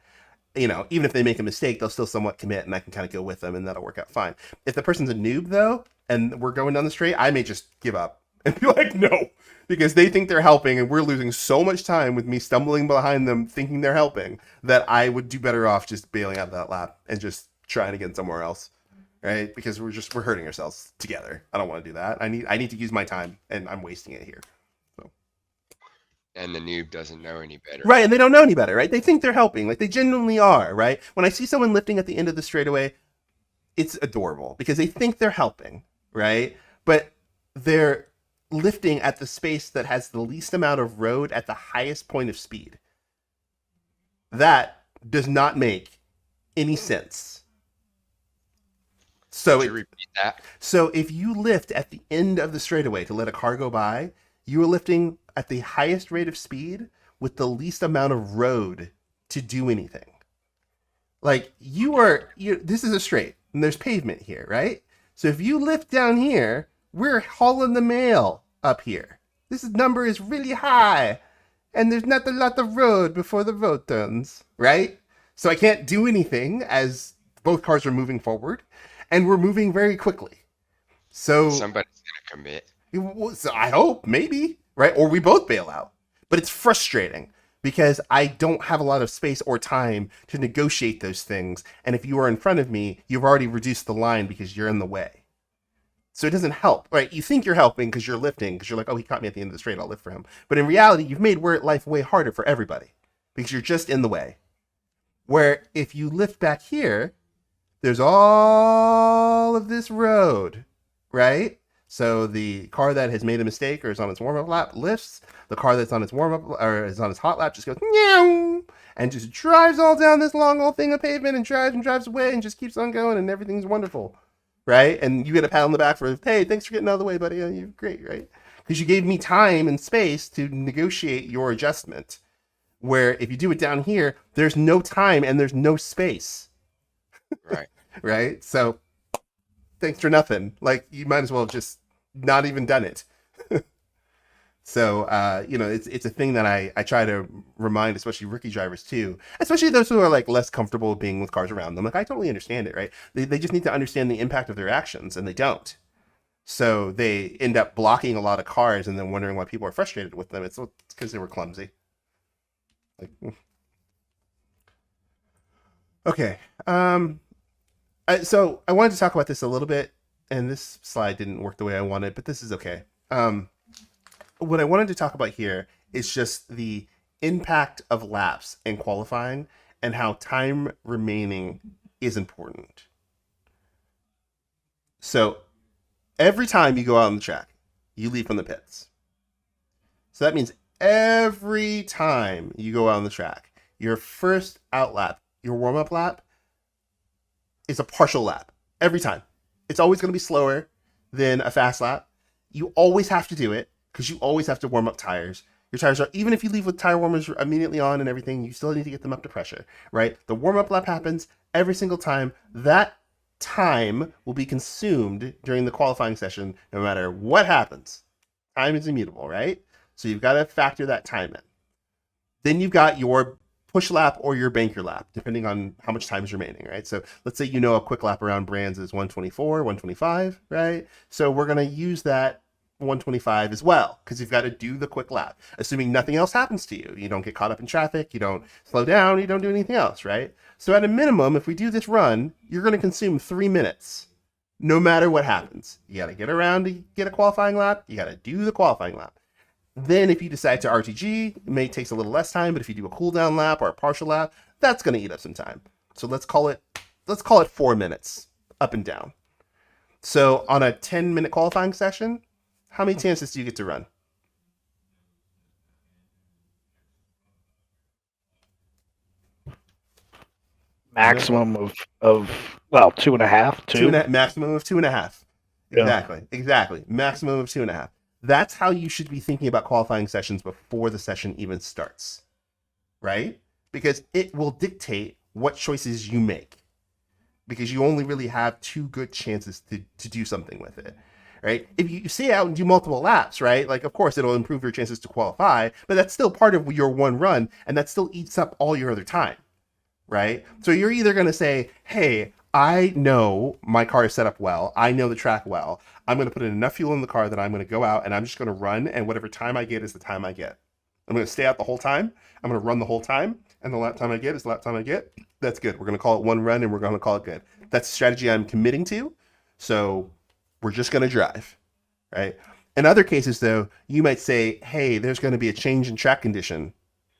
you know, even if they make a mistake, they'll still somewhat commit and I can kind of go with them and that'll work out fine. If the person's a noob though, and we're going down the straight, I may just give up and be like, no, because they think they're helping and we're losing so much time with me stumbling behind them thinking they're helping that I would do better off just bailing out of that lap and just trying again somewhere else. Right? Because we're hurting ourselves together. I don't want to do that. I need to use my time and I'm wasting it here. So.
And the noob doesn't know any better.
Right, and they don't know any better, right? They think they're helping, like they genuinely are, right? When I see someone lifting at the end of the straightaway, it's adorable because they think they're helping, right? But they're lifting at the space that has the least amount of road at the highest point of speed. That does not make any sense. So
Could you repeat that?
So if you lift at the end of the straightaway to let a car go by, you are lifting at the highest rate of speed with the least amount of road to do anything. Like this is a straight and there's pavement here, right? So if you lift down here, we're hauling the mail up here. This number is really high and there's not a lot of road before the road turns, right? So I can't do anything as both cars are moving forward and we're moving very quickly. So
somebody's going to commit.
So I hope, maybe, right? Or we both bail out. But it's frustrating because I don't have a lot of space or time to negotiate those things. And if you are in front of me, you've already reduced the line because you're in the way. So it doesn't help, right? You think you're helping because you're lifting, because you're like, oh, he caught me at the end of the straight, I'll lift for him. But in reality, you've made life way harder for everybody because you're just in the way. Where if you lift back here, there's all of this road, right? So the car that has made a mistake or is on its warm-up lap lifts. The car that's on its warm-up or is on its hot lap just goes meow and just drives all down this long old thing of pavement and drives away and just keeps on going and everything's wonderful, right? And you get a pat on the back for, hey, thanks for getting out of the way, buddy. You're great, right? Because you gave me time and space to negotiate your adjustment. Where if you do it down here, there's no time and there's no space.
Right.
Right? So thanks for nothing. Like you might as well have just not even done it. So it's a thing that I try to remind, especially rookie drivers too, especially those who are like less comfortable being with cars around them. Like I totally understand it, right? They just need to understand the impact of their actions and they don't. So they end up blocking a lot of cars and then wondering why people are frustrated with them. It's because they were clumsy. Like, okay. So I wanted to talk about this a little bit, and this slide didn't work the way I wanted, but this is okay. What I wanted to talk about here is just the impact of laps in qualifying and how time remaining is important. So every time you go out on the track, you leave from the pits. So that means every time you go out on the track, your first out lap, your warm-up lap, is a partial lap. Every time. It's always going to be slower than a fast lap. You always have to do it because you always have to warm up tires. Your tires are, even if you leave with tire warmers immediately on and everything, you still need to get them up to pressure, right? The warm-up lap happens every single time. That time will be consumed during the qualifying session no matter what happens. Time is immutable, right? So you've got to factor that time in. Then you've got your push lap or your banker lap, depending on how much time is remaining, right? So let's say a quick lap around Brands is 124, 125, right? So we're going to use that 125 as well, because you've got to do the quick lap, assuming nothing else happens to you. You don't get caught up in traffic, you don't slow down, you don't do anything else, right? So at a minimum, if we do this run, you're going to consume 3 minutes, no matter what happens. You got to get around to get a qualifying lap, you got to do the qualifying lap. Then if you decide to RTG, it may take a little less time, but if you do a cool down lap or a partial lap, that's going to eat up some time. So let's call it 4 minutes up and down. So on a 10-minute qualifying session, how many chances do you get to run?
Maximum of well, 2.5, two.
Maximum of 2.5. Exactly. Maximum of 2.5. That's how you should be thinking about qualifying sessions before the session even starts, right? Because it will dictate what choices you make. Because you only really have 2 good chances to do something with it, right? If you stay out and do multiple laps, right? Like, of course, it'll improve your chances to qualify, but that's still part of your one run, and that still eats up all your other time, right? So you're either going to say, hey, I know my car is set up well. I know the track well. I'm going to put in enough fuel in the car that I'm going to go out and I'm just going to run, and whatever time I get is the time I get. I'm going to stay out the whole time. I'm going to run the whole time, and the lap time I get is the lap time I get. That's good. We're going to call it one run, and we're going to call it good. That's a strategy I'm committing to, so we're just going to drive, right? In other cases, though, you might say, hey, there's going to be a change in track condition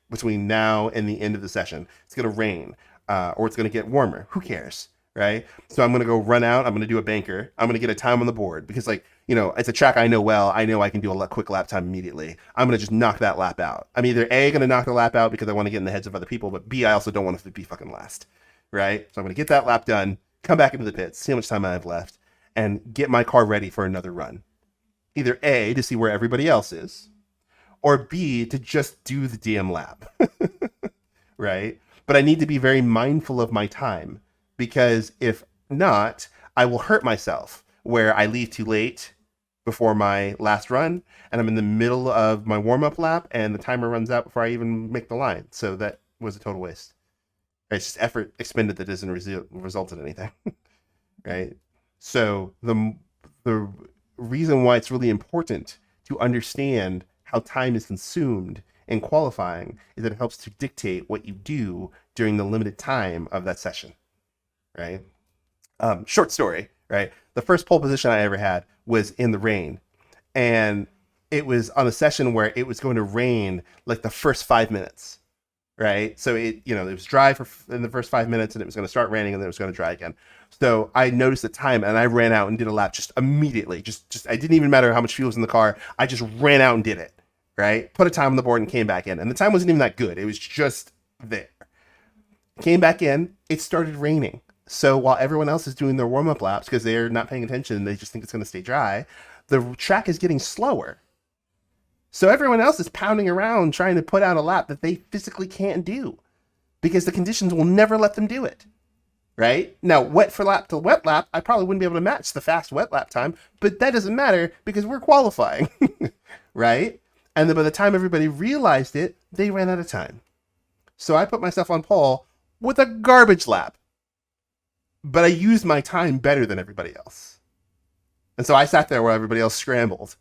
between now and the end of the session. It's going to rain, or it's going to get warmer. Who cares, right? So I'm going to go run out. I'm going to do a banker. I'm going to get a time on the board because, like, it's a track I know well. I know I can do a quick lap time immediately. I'm going to just knock that lap out. I'm either A, going to knock the lap out because I want to get in the heads of other people, but B, I also don't want to be fucking last, right? So I'm going to get that lap done, come back into the pits, see how much time I have left, and get my car ready for another run. Either A, to see where everybody else is, or B, to just do the damn lap, right? But I need to be very mindful of my time, because if not, I will hurt myself where I leave too late before my last run, and I'm in the middle of my warm-up lap, and the timer runs out before I even make the line. So that was a total waste. It's just effort expended that doesn't result in anything, right? So the reason why it's really important to understand how time is consumed in qualifying is that it helps to dictate what you do during the limited time of that session, right? Short story, right? The first pole position I ever had was in the rain, and it was on a session where it was going to rain like the first 5 minutes, right? So it was dry in the first 5 minutes, and it was going to start raining, and then it was going to dry again. So I noticed the time, and I ran out and did a lap just immediately. Just I didn't even matter how much fuel was in the car. I just ran out and did it, right? Put a time on the board and came back in, and the time wasn't even that good. It was just there. Came back in. It started raining. So while everyone else is doing their warm-up laps because they're not paying attention, they just think it's going to stay dry, the track is getting slower. So everyone else is pounding around trying to put out a lap that they physically can't do because the conditions will never let them do it, right? Now, wet for lap to wet lap, I probably wouldn't be able to match the fast wet lap time, but that doesn't matter because we're qualifying, right? And then by the time everybody realized it, they ran out of time. So I put myself on pole with a garbage lap. But I used my time better than everybody else. And so I sat there while everybody else scrambled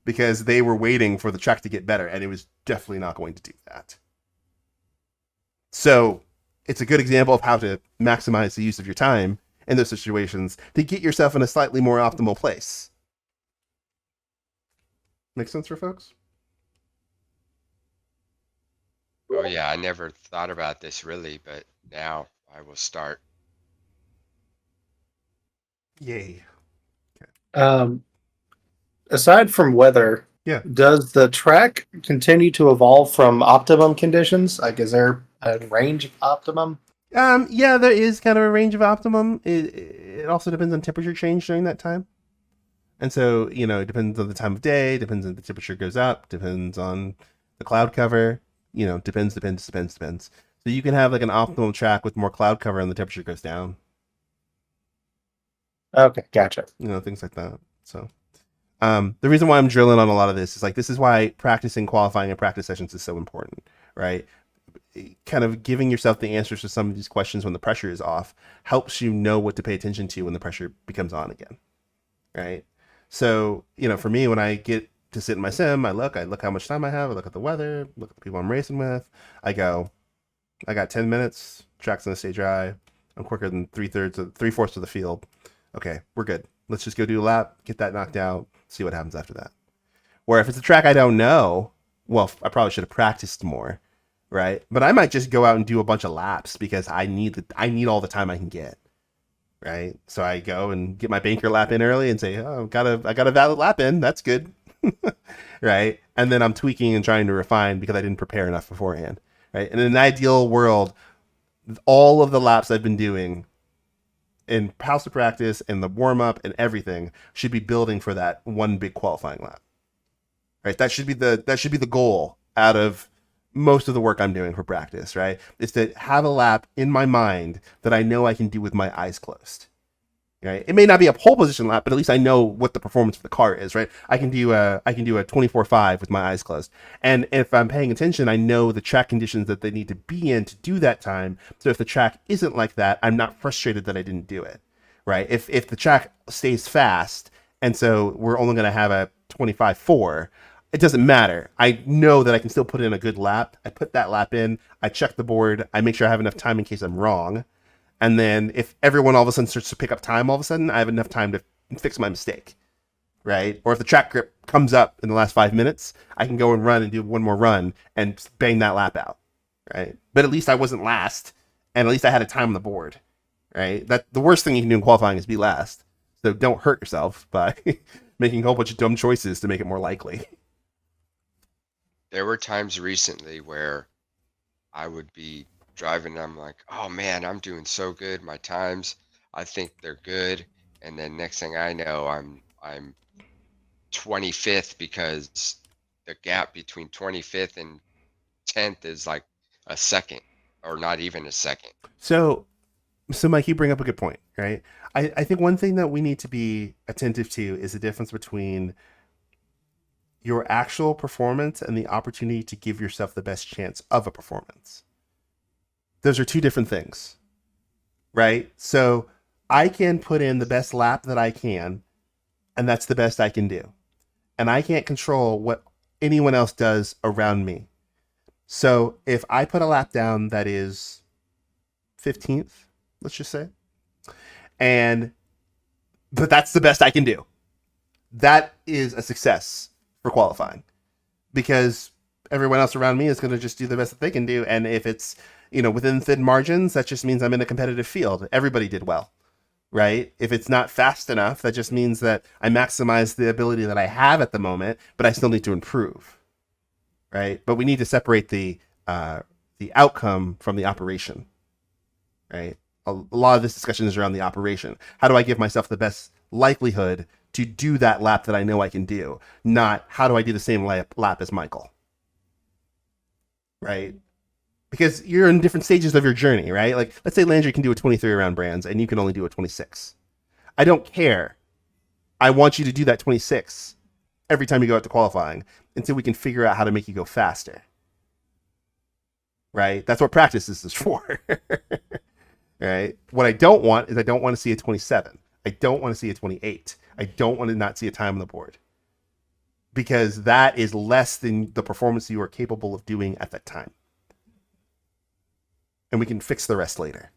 because they were waiting for the track to get better, and it was definitely not going to do that. So it's a good example of how to maximize the use of your time in those situations to get yourself in a slightly more optimal place. Make sense for folks?
Oh yeah, I never thought about this really, but now I will start.
Yay.
Aside from weather,
Yeah.
does the track continue to evolve from optimum conditions? Like, is there a range of optimum?
Yeah, there is kind of a range of optimum. It also depends on temperature change during that time. And so, it depends on the time of day, depends on the temperature goes up, depends on the cloud cover, depends. So you can have like an optimal track with more cloud cover and the temperature goes down.
Okay, gotcha.
Things like that. So the reason why I'm drilling on a lot of this is like, this is why practicing qualifying and practice sessions is so important, right? Kind of giving yourself the answers to some of these questions when the pressure is off helps you know what to pay attention to when the pressure becomes on again, right? So, for me, when I get to sit in my sim, I look how much time I have, I look at the weather, look at the people I'm racing with. I go, I got 10 minutes, track's gonna stay dry. I'm quicker than 3/4 of the field. Okay, we're good. Let's just go do a lap, get that knocked out, see what happens after that. Where if it's a track I don't know, well, I probably should have practiced more, right? But I might just go out and do a bunch of laps because I need all the time I can get, right? So I go and get my banker lap in early and say, oh, I got a valid lap in. That's good. Right? And then I'm tweaking and trying to refine because I didn't prepare enough beforehand. Right? And in an ideal world, all of the laps I've been doing in house of practice and the warm up and everything should be building for that one big qualifying lap. Right? That should be the goal out of most of the work I'm doing for practice, right? Is to have a lap in my mind that I know I can do with my eyes closed. Right? It may not be a pole position lap, but at least I know what the performance of the car is, right? I can do a 24.5 with my eyes closed. And if I'm paying attention, I know the track conditions that they need to be in to do that time. So if the track isn't like that, I'm not frustrated that I didn't do it. Right? If the track stays fast and so we're only going to have a 25.4, it doesn't matter. I know that I can still put in a good lap. I put that lap in, I check the board, I make sure I have enough time in case I'm wrong. And then if everyone all of a sudden starts to pick up time all of a sudden, I have enough time to fix my mistake, right? Or if the track grip comes up in the last 5 minutes, I can go and run and do one more run and bang that lap out, right? But at least I wasn't last, and at least I had a time on the board, right? That the worst thing you can do in qualifying is be last. So don't hurt yourself by making a whole bunch of dumb choices to make it more likely.
There were times recently where I would be driving and I'm like, oh man, I'm doing so good. My times, I think they're good. And then next thing I know, I'm 25th because the gap between 25th and 10th is like a second or not even a second.
So Mike, you bring up a good point, right? I think one thing that we need to be attentive to is the difference between your actual performance and the opportunity to give yourself the best chance of a performance. Those are two different things, right? So I can put in the best lap that I can, and that's the best I can do. And I can't control what anyone else does around me. So if I put a lap down that is 15th, let's just say, but that's the best I can do, that is a success for qualifying, because everyone else around me is going to just do the best that they can do. And if it's, within thin margins, that just means I'm in a competitive field. Everybody did well, right? If it's not fast enough, that just means that I maximize the ability that I have at the moment, but I still need to improve, right? But we need to separate the outcome from the operation, right? A lot of this discussion is around the operation. How do I give myself the best likelihood to do that lap that I know I can do? Not how do I do the same lap as Michael, right? Because you're in different stages of your journey, right? Like, let's say Landry can do a 23 around Brands and you can only do a 26. I don't care. I want you to do that 26 every time you go out to qualifying until we can figure out how to make you go faster, right? That's what practice is for. Right? What I don't want is I don't want to see a 27. I don't want to see a 28. I don't want to not see a time on the board, because that is less than the performance you are capable of doing at that time. And we can fix the rest later.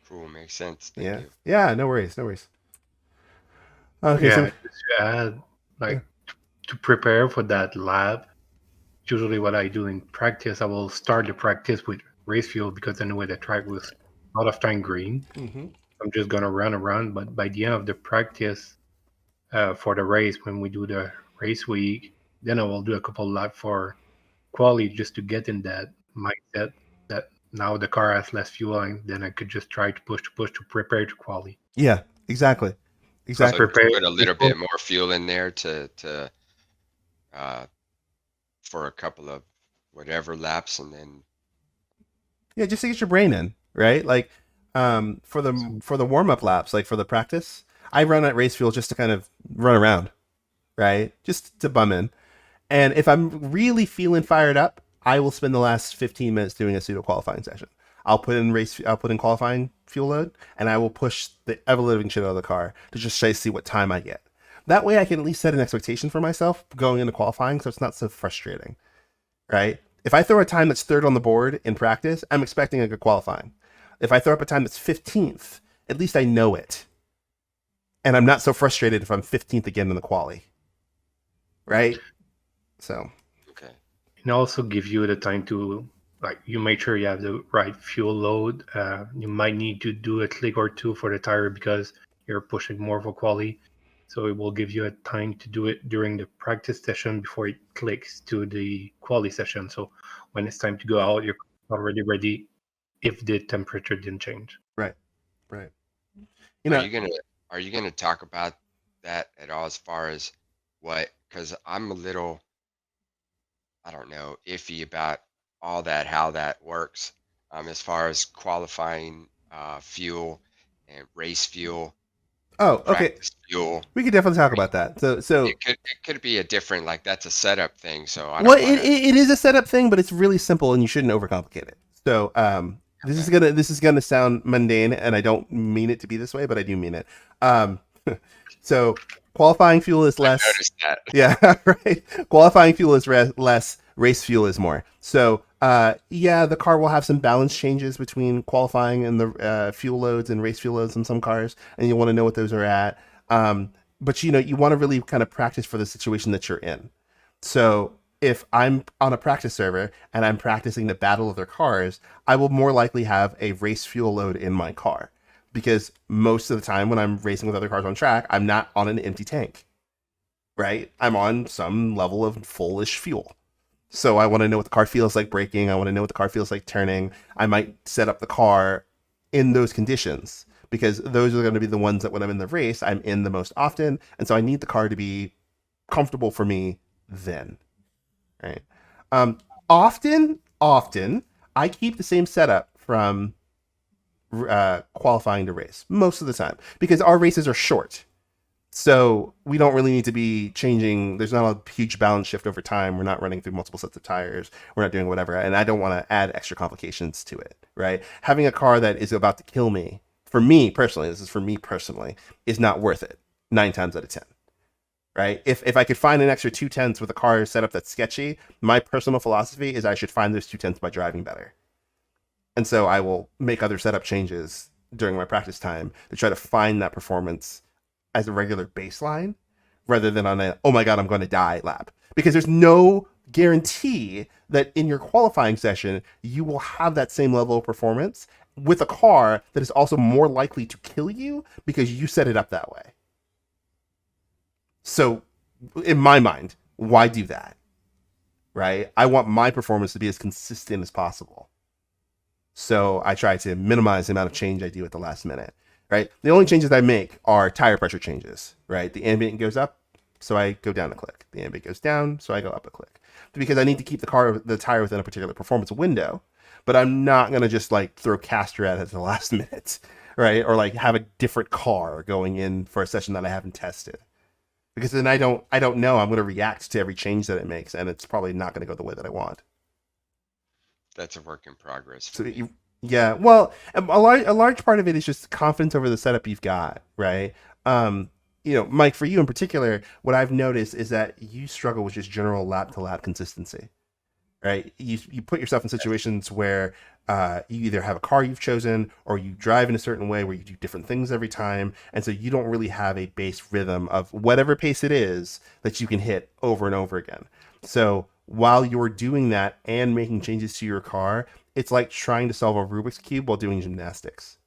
Cool, makes sense. Thank you.
Yeah, no worries. Okay,
Yeah,
so
just to add, like, to prepare for that lab, usually what I do in practice, I will start the practice with race fuel, because I know the track was a lot of time green. I'm just gonna run around, but by the end of the practice, for the race, when we do the race week, then I will do a couple laps for quality, just to get in that mindset that now the car has less fuel, and then I could just try to push to prepare to quality.
Yeah, exactly.
So put a little bit more fuel in there to for a couple of whatever laps, and then
just to get your brain in, right? Like, for the warm-up laps, like for the practice, I run at race fuel just to kind of run around, right? Just to bum in. And if I'm really feeling fired up, I will spend the last 15 minutes doing a pseudo qualifying session. I'll put in qualifying fuel load, and I will push the ever living shit out of the car to just try to see what time I get. That way I can at least set an expectation for myself going into qualifying, so it's not so frustrating, right? If I throw a time that's third on the board in practice, I'm expecting a good qualifying. If I throw up a time that's 15th, at least I know it. And I'm not so frustrated if I'm 15th again in the quali, right? So.
Okay.
And also give you the time to like you make sure you have the right fuel load. You might need to do a click or two for the tire because you're pushing more for quality. So it will give you a time to do it during the practice session before it clicks to the quality session. So when it's time to go out, you're already ready if the temperature didn't change.
Right.
Are you gonna talk about that at all as far as what? Because I'm a little, I don't know, iffy about all that, how that works, as far as qualifying fuel and race fuel,
Oh, okay.
practice fuel.
We could definitely talk about that. So
It could be a different, like that's a setup thing. So I
well,
don't want to.
it is a setup thing, but it's really simple, and you shouldn't overcomplicate it. So this is gonna sound mundane, and I don't mean it to be this way, but I do mean it. So qualifying fuel is
I
less.
noticed that.
Yeah, right. Qualifying fuel is less. Race fuel is more. So yeah, the car will have some balance changes between qualifying and the fuel loads and race fuel loads in some cars, and you want to know what those are at. But you want to really kind of practice for the situation that you're in. So if I'm on a practice server and I'm practicing the battle of their cars, I will more likely have a race fuel load in my car because most of the time when I'm racing with other cars on track, I'm not on an empty tank, right? I'm on some level of fullish fuel. So I want to know what the car feels like braking. I want to know what the car feels like turning. I might set up the car in those conditions because those are going to be the ones that when I'm in the race, I'm in the most often. And so I need the car to be comfortable for me then. Right. Often, I keep the same setup from qualifying to race most of the time because our races are short. So we don't really need to be changing. There's not a huge balance shift over time. We're not running through multiple sets of tires. We're not doing whatever. And I don't want to add extra complications to it, right? Having a car that is about to kill me, for me personally, this is for me personally, is not worth it 9 times out of 10. Right? If I could find an extra 2/10 with a car setup that's sketchy, my personal philosophy is I should find those 2/10 by driving better. And so I will make other setup changes during my practice time to try to find that performance as a regular baseline rather than on a, oh my God, I'm going to die lap. Because there's no guarantee that in your qualifying session, you will have that same level of performance with a car that is also more likely to kill you because you set it up that way. So, in my mind, why do that? Right? I want my performance to be as consistent as possible. So, I try to minimize the amount of change I do at the last minute. Right? The only changes I make are tire pressure changes. Right? The ambient goes up, so I go down a click. The ambient goes down, so I go up a click. Because I need to keep the tire within a particular performance window. But I'm not going to just like throw caster at it at the last minute. Right? Or like have a different car going in for a session that I haven't tested. Because then I don't know. I'm going to react to every change that it makes, and it's probably not going to go the way that I want.
That's a work in progress.
So yeah, well, a large part of it is just confidence over the setup you've got, right? Mike, for you in particular, what I've noticed is that you struggle with just general lap to lap consistency, right? You put yourself in situations where you either have a car you've chosen or you drive in a certain way where you do different things every time. And so you don't really have a base rhythm of whatever pace it is that you can hit over and over again. So while you're doing that and making changes to your car, it's like trying to solve a Rubik's Cube while doing gymnastics.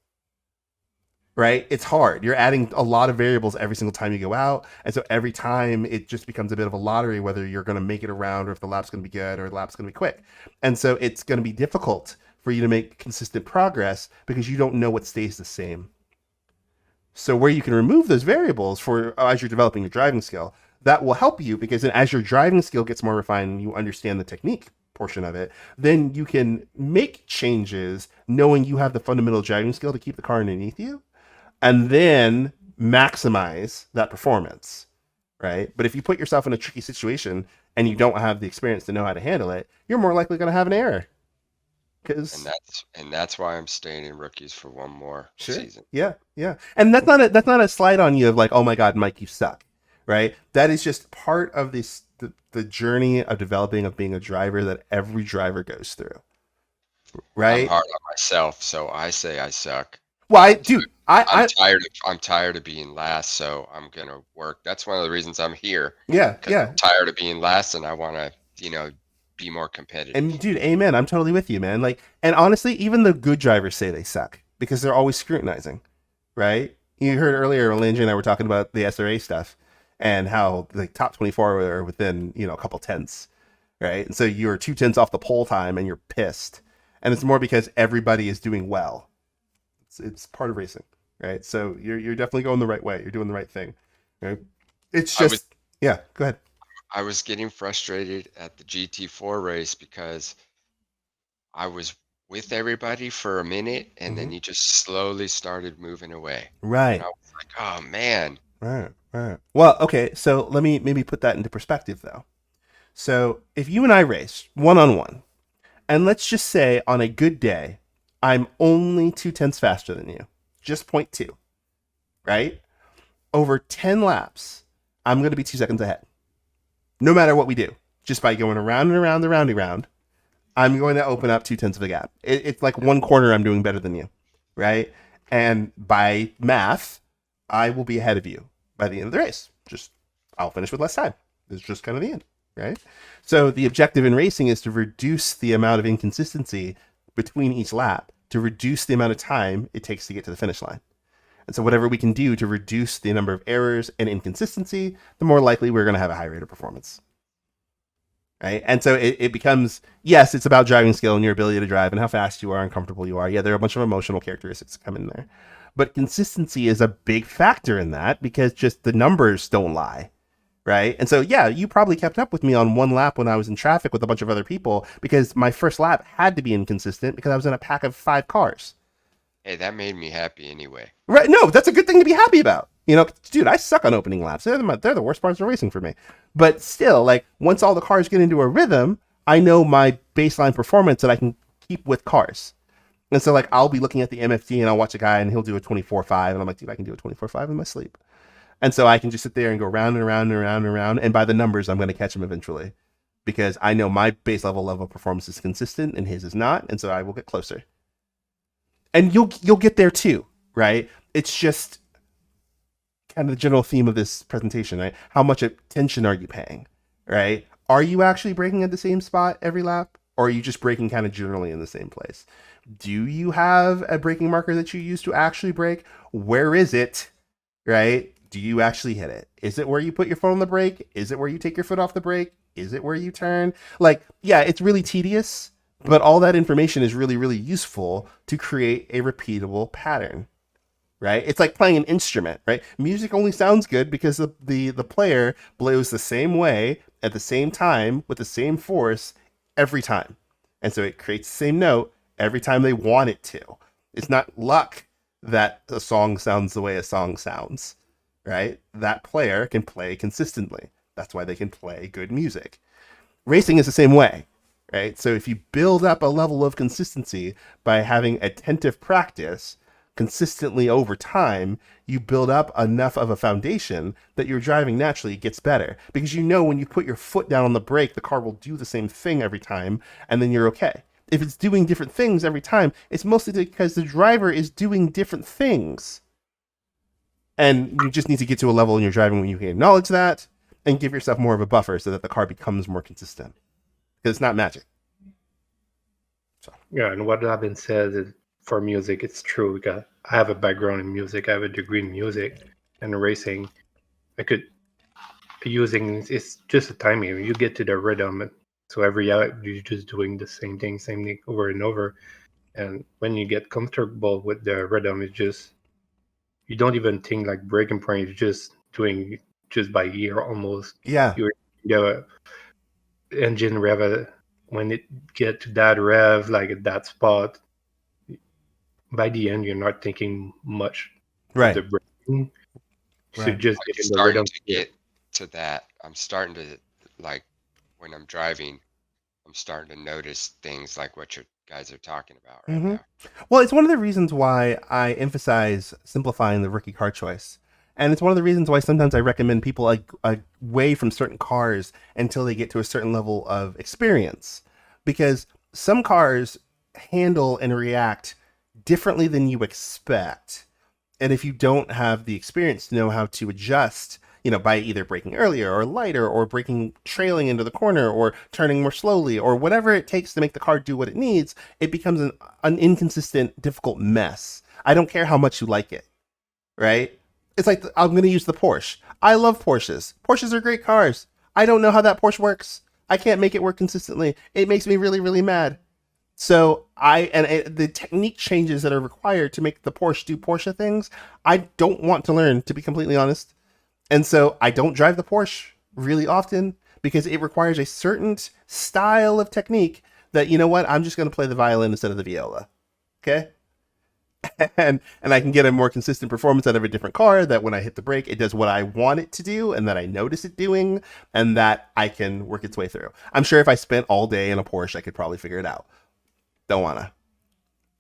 Right? It's hard. You're adding a lot of variables every single time you go out. And so every time it just becomes a bit of a lottery whether you're going to make it around or if the lap's going to be good or the lap's going to be quick. And so it's going to be difficult for you to make consistent progress because you don't know what stays the same. So where you can remove those variables for as you're developing your driving skill, that will help you because then as your driving skill gets more refined and you understand the technique portion of it, then you can make changes knowing you have the fundamental driving skill to keep the car underneath you and then maximize that performance, right? But if you put yourself in a tricky situation and you don't have the experience to know how to handle it, you're more likely going to have an error.
And that's why I'm staying in rookies for one more season.
Yeah. And that's not a slight on you of like, oh my God, Mike, you suck, right? That is just part of the journey of developing of being a driver that every driver goes through, right?
I'm hard on myself, so I say I suck.
Well,
I'm tired of being last, so I'm gonna work. That's one of the reasons I'm here.
Yeah.
I'm tired of being last, and I want to, be more competitive.
And dude, amen. I'm totally with you, man. Like, and honestly, even the good drivers say they suck because they're always scrutinizing, right? You heard earlier, Lindsay and I were talking about the SRA stuff and how the top 24 are within, a couple tenths, right? And so you're 2 tenths off the pole time and you're pissed. And it's more because everybody is doing well. It's part of racing, right? So you're definitely going the right way. You're doing the right thing, right? It's just, yeah, go ahead.
I was getting frustrated at the GT4 race because I was with everybody for a minute and then you just slowly started moving away.
Right.
And I was like, oh man.
Right. Well, okay, so let me maybe put that into perspective though. So if you and I race 1-on-1, and let's just say on a good day, I'm only 2 tenths faster than you, just 0.2, right? Over 10 laps, I'm going to be 2 seconds ahead. No matter what we do, just by going around and around the roundy round, I'm going to open up 2 tenths of a gap. It's like one corner I'm doing better than you, right? And by math, I will be ahead of you by the end of the race. I'll finish with less time. It's just kind of the end, right? So the objective in racing is to reduce the amount of inconsistency between each lap, to reduce the amount of time it takes to get to the finish line. And so whatever we can do to reduce the number of errors and inconsistency, the more likely we're going to have a high rate of performance. Right? And so it becomes, yes, it's about driving skill and your ability to drive and how fast you are and comfortable you are. Yeah, there are a bunch of emotional characteristics that come in there. But consistency is a big factor in that because just the numbers don't lie. Right? And so, yeah, you probably kept up with me on one lap when I was in traffic with a bunch of other people because my first lap had to be inconsistent because I was in a pack of 5 cars.
Hey, that made me happy anyway.
Right? No, that's a good thing to be happy about. Dude, I suck on opening laps. They're the worst parts of racing for me. But still, like, once all the cars get into a rhythm, I know my baseline performance that I can keep with cars. And so, like, I'll be looking at the MFD and I'll watch a guy and he'll do a 24.5. And I'm like, dude, I can do a 24.5 in my sleep. And so I can just sit there and go round and around and around and around. And by the numbers, I'm going to catch him eventually. Because I know my base level of performance is consistent and his is not. And so I will get closer. And you'll get there too, right? It's just kind of the general theme of this presentation, right? How much attention are you paying, right? Are you actually braking at the same spot every lap? Or are you just braking kind of generally in the same place? Do you have a braking marker that you use to actually brake? Where is it, right? Do you actually hit it? Is it where you put your foot on the brake? Is it where you take your foot off the brake? Is it where you turn? Like, yeah, it's really tedious, but all that information is really, really useful to create a repeatable pattern, right? It's like playing an instrument, right? Music only sounds good because the player blows the same way at the same time with the same force every time. And so it creates the same note every time they want it to. It's not luck that a song sounds the way a song sounds, right? That player can play consistently. That's why they can play good music. Racing is the same way, right? So if you build up a level of consistency by having attentive practice consistently over time, you build up enough of a foundation that your driving naturally gets better. Because when you put your foot down on the brake, the car will do the same thing every time, and then you're okay. If it's doing different things every time, it's mostly because the driver is doing different things. And you just need to get to a level in your driving when you can acknowledge that and give yourself more of a buffer so that the car becomes more consistent. Because it's not magic.
So. Yeah, and what Davin says is for music, it's true. Because I have a background in music. I have a degree in music and racing. It's just a timing. You get to the rhythm. So every hour, you're just doing the same thing over and over. And when you get comfortable with the rhythm, it's just, you don't even think like breaking point. You're just doing just by ear almost.
Yeah.
Your engine rev, when it get to that rev, like at that spot, by the end, you're not thinking much.
Right.
The braking.
Right.
So just
I'm
getting the
starting
rhythm.
to get to that. I'm starting to, like, when I'm driving, I'm starting to notice things like what you guys are talking about right now.
Well, it's one of the reasons why I emphasize simplifying the rookie car choice. And it's one of the reasons why sometimes I recommend people away from certain cars until they get to a certain level of experience. Because some cars handle and react differently than you expect. And if you don't have the experience to know how to adjust, by either braking earlier or lighter or braking trailing into the corner or turning more slowly or whatever it takes to make the car do what it needs, it becomes an inconsistent, difficult mess. I don't care how much you like it, right? It's like, I'm going to use the Porsche. I love Porsches. Porsches are great cars. I don't know how that Porsche works. I can't make it work consistently. It makes me really, really mad. So the technique changes that are required to make the Porsche do Porsche things, I don't want to learn, to be completely honest. And so I don't drive the Porsche really often because it requires a certain style of technique that, you know what, I'm just going to play the violin instead of the viola. Okay? And I can get a more consistent performance out of a different car that when I hit the brake, it does what I want it to do and that I notice it doing and that I can work its way through. I'm sure if I spent all day in a Porsche, I could probably figure it out. Don't wanna,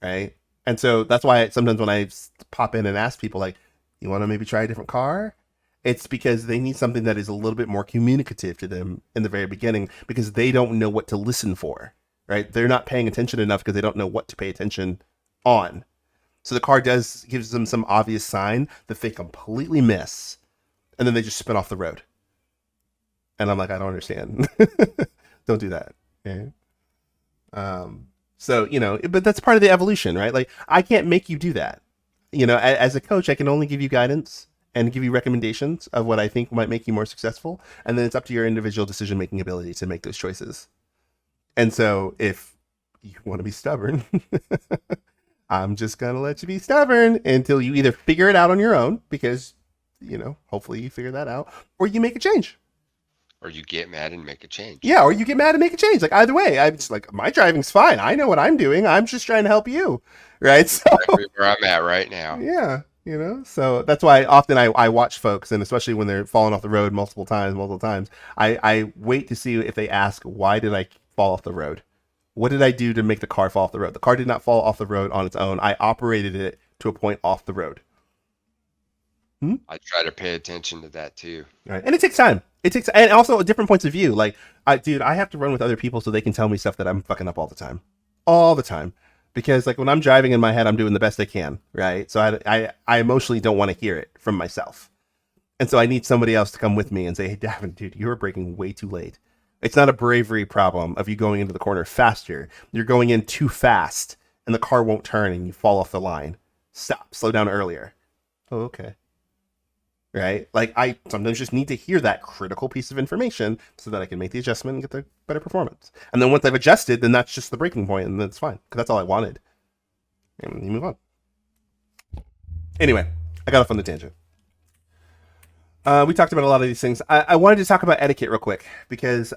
right? And so that's why sometimes when I pop in and ask people, like, you want to maybe try a different car? It's because they need something that is a little bit more communicative to them in the very beginning because they don't know what to listen for, right? They're not paying attention enough because they don't know what to pay attention on. So the car gives them some obvious sign that they completely miss, and then they just spin off the road. And I'm like, I don't understand. Don't do that. Okay? So, but that's part of the evolution, right? Like, I can't make you do that. As a coach, I can only give you guidance and give you recommendations of what I think might make you more successful. And then it's up to your individual decision-making ability to make those choices. And so if you want to be stubborn, I'm just going to let you be stubborn until you either figure it out on your own, because, hopefully you figure that out, or you make a change.
Or you get mad and make a change.
Yeah, or you get mad and make a change. Like, either way, I'm just like, my driving's fine. I know what I'm doing. I'm just trying to help you. Right? So,
exactly where I'm at right now.
Yeah. So that's why often I watch folks, and especially when they're falling off the road multiple times, I wait to see if they ask, why did I fall off the road? What did I do to make the car fall off the road? The car did not fall off the road on its own. I operated it to a point off the road.
I try to pay attention to that too.
Right. And it takes time. And also different points of view. Like, I have to run with other people so they can tell me stuff that I'm fucking up all the time. Because, like, when I'm driving in my head, I'm doing the best I can, right? So I emotionally don't want to hear it from myself. And so I need somebody else to come with me and say, hey, Davin, dude, you were braking way too late. It's not a bravery problem of you going into the corner faster. You're going in too fast, and the car won't turn, and you fall off the line. Stop. Slow down earlier. Oh, okay. Right? Like, I sometimes just need to hear that critical piece of information so that I can make the adjustment and get the better performance. And then once I've adjusted, then that's just the breaking point, and that's fine, because that's all I wanted. And you move on. Anyway, I got off on the tangent. We talked about a lot of these things. I wanted to talk about etiquette real quick, because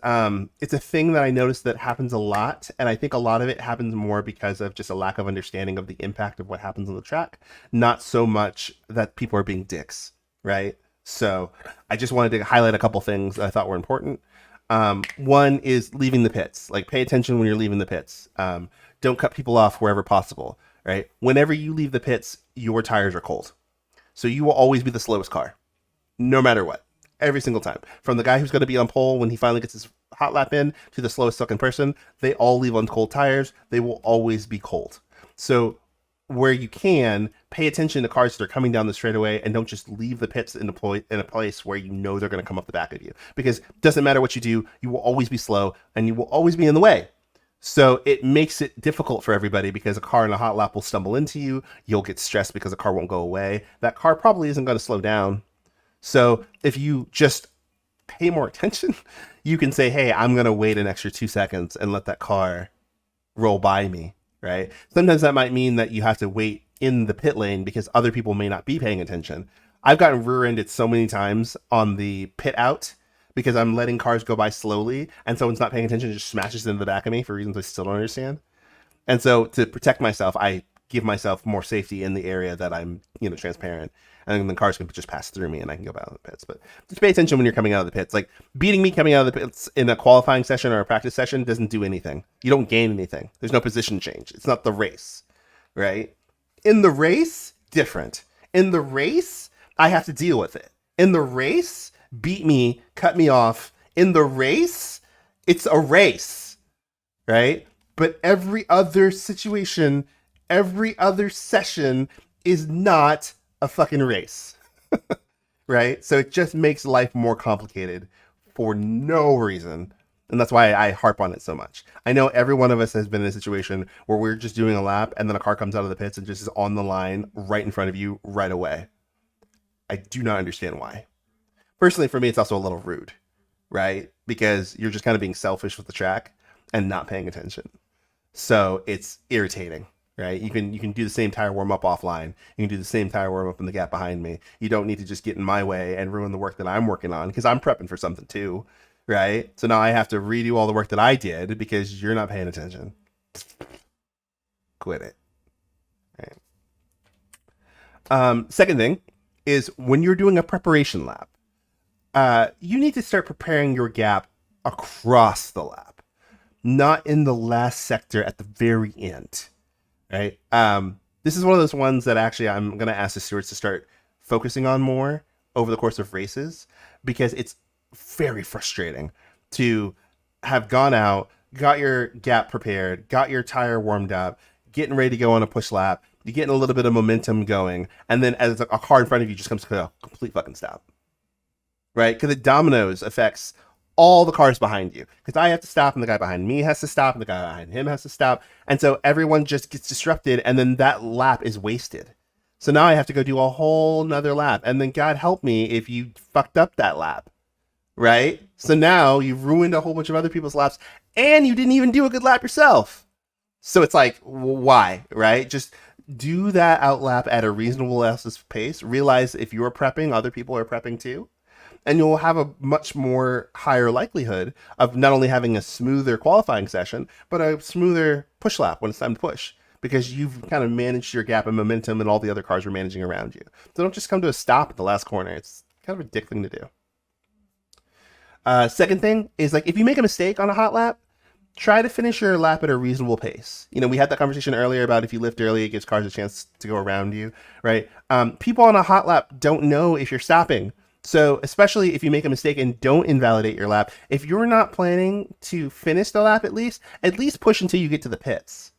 it's a thing that I noticed that happens a lot, and I think a lot of it happens more because of just a lack of understanding of the impact of what happens on the track, not so much that people are being dicks. Right? So I just wanted to highlight a couple things that I thought were important. One is leaving the pits. Like, pay attention when you're leaving the pits. Don't cut people off wherever possible. Right? Whenever you leave the pits, your tires are cold. So you will always be the slowest car, no matter what. Every single time. From the guy who's going to be on pole when he finally gets his hot lap in to the slowest fucking person, they all leave on cold tires. They will always be cold. So where you can, pay attention to cars that are coming down the straightaway, and don't just leave the pits in a place where you know they're going to come up the back of you. Because it doesn't matter what you do, you will always be slow, and you will always be in the way. So it makes it difficult for everybody, because a car in a hot lap will stumble into you. You'll get stressed because the car won't go away. That car probably isn't going to slow down. So if you just pay more attention, you can say, hey, I'm going to wait an extra 2 seconds and let that car roll by me. Right? Sometimes that might mean that you have to wait in the pit lane because other people may not be paying attention. I've gotten rear-ended so many times on the pit out because I'm letting cars go by slowly, and someone's not paying attention and just smashes into the back of me for reasons I still don't understand. And so to protect myself, I give myself more safety in the area that I'm, transparent. And then the cars can just pass through me and I can go out of the pits. But just pay attention when you're coming out of the pits. Like, beating me coming out of the pits in a qualifying session or a practice session doesn't do anything. You don't gain anything. There's no position change. It's not the race, right? In the race, different. In the race, I have to deal with it. In the race, beat me, cut me off. In the race, it's a race, right? But every other situation, every other session is not a fucking race. right? So it just makes life more complicated for no reason. And that's why I harp on it so much. I know every one of us has been in a situation where we're just doing a lap and then a car comes out of the pits and just is on the line right in front of you right away. I do not understand why. Personally, for me, it's also a little rude, right? Because you're just kind of being selfish with the track and not paying attention. So it's irritating, right? You can do the same tire warm up offline. You can do the same tire warm up in the gap behind me. You don't need to just get in my way and ruin the work that I'm working on, because I'm prepping for something too, right? So now I have to redo all the work that I did because you're not paying attention. Quit it. Right. Second thing is, when you're doing a preparation lap, you need to start preparing your gap across the lap, not in the last sector at the very end, right? This is one of those ones that actually I'm going to ask the stewards to start focusing on more over the course of races, because it's very frustrating to have gone out, got your gap prepared, got your tire warmed up, getting ready to go on a push lap, you're getting a little bit of momentum going, and then as a car in front of you just comes to a complete fucking stop. Right? Because it dominoes affects all the cars behind you. Because I have to stop, and the guy behind me has to stop, and the guy behind him has to stop. And so everyone just gets disrupted, and then that lap is wasted. So now I have to go do a whole nother lap. And then God help me if you fucked up that lap. Right? So now you've ruined a whole bunch of other people's laps, and you didn't even do a good lap yourself. So it's like, why? Right? Just do that out lap at a reasonable else's pace. Realize if you're prepping, other people are prepping too. And you'll have a much more higher likelihood of not only having a smoother qualifying session, but a smoother push lap when it's time to push, because you've kind of managed your gap and momentum, and all the other cars are managing around you. So don't just come to a stop at the last corner. It's kind of a dick thing to do. Second thing is, like, if you make a mistake on a hot lap, try to finish your lap at a reasonable pace. You know, we had that conversation earlier about if you lift early, it gives cars a chance to go around you, right? People on a hot lap don't know if you're stopping. So especially if you make a mistake and don't invalidate your lap, if you're not planning to finish the lap, at least push until you get to the pits,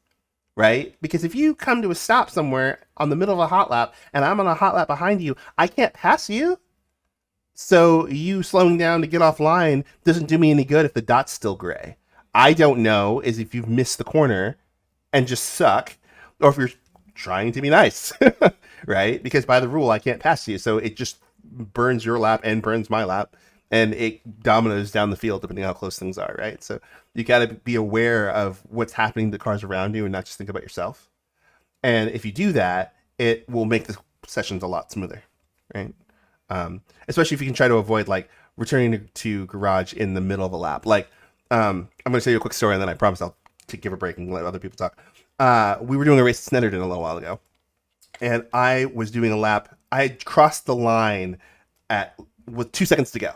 right? Because if you come to a stop somewhere on the middle of a hot lap and I'm on a hot lap behind you, I can't pass you. So you slowing down to get offline doesn't do me any good if the dot's still gray. I don't know is if you've missed the corner and just suck, or if you're trying to be nice, right? Because by the rule, I can't pass you. So it just burns your lap and burns my lap, and it dominoes down the field depending on how close things are, right? So you got to be aware of what's happening to the cars around you and not just think about yourself. And if you do that, it will make the sessions a lot smoother, right? Especially if you can try to avoid like returning to garage in the middle of a lap. Like, I'm going to tell you a quick story, and then I promise I'll give a break and let other people talk. We were doing a race at Snetterton a little while ago, and I was doing a lap. I had crossed the line with 2 seconds to go.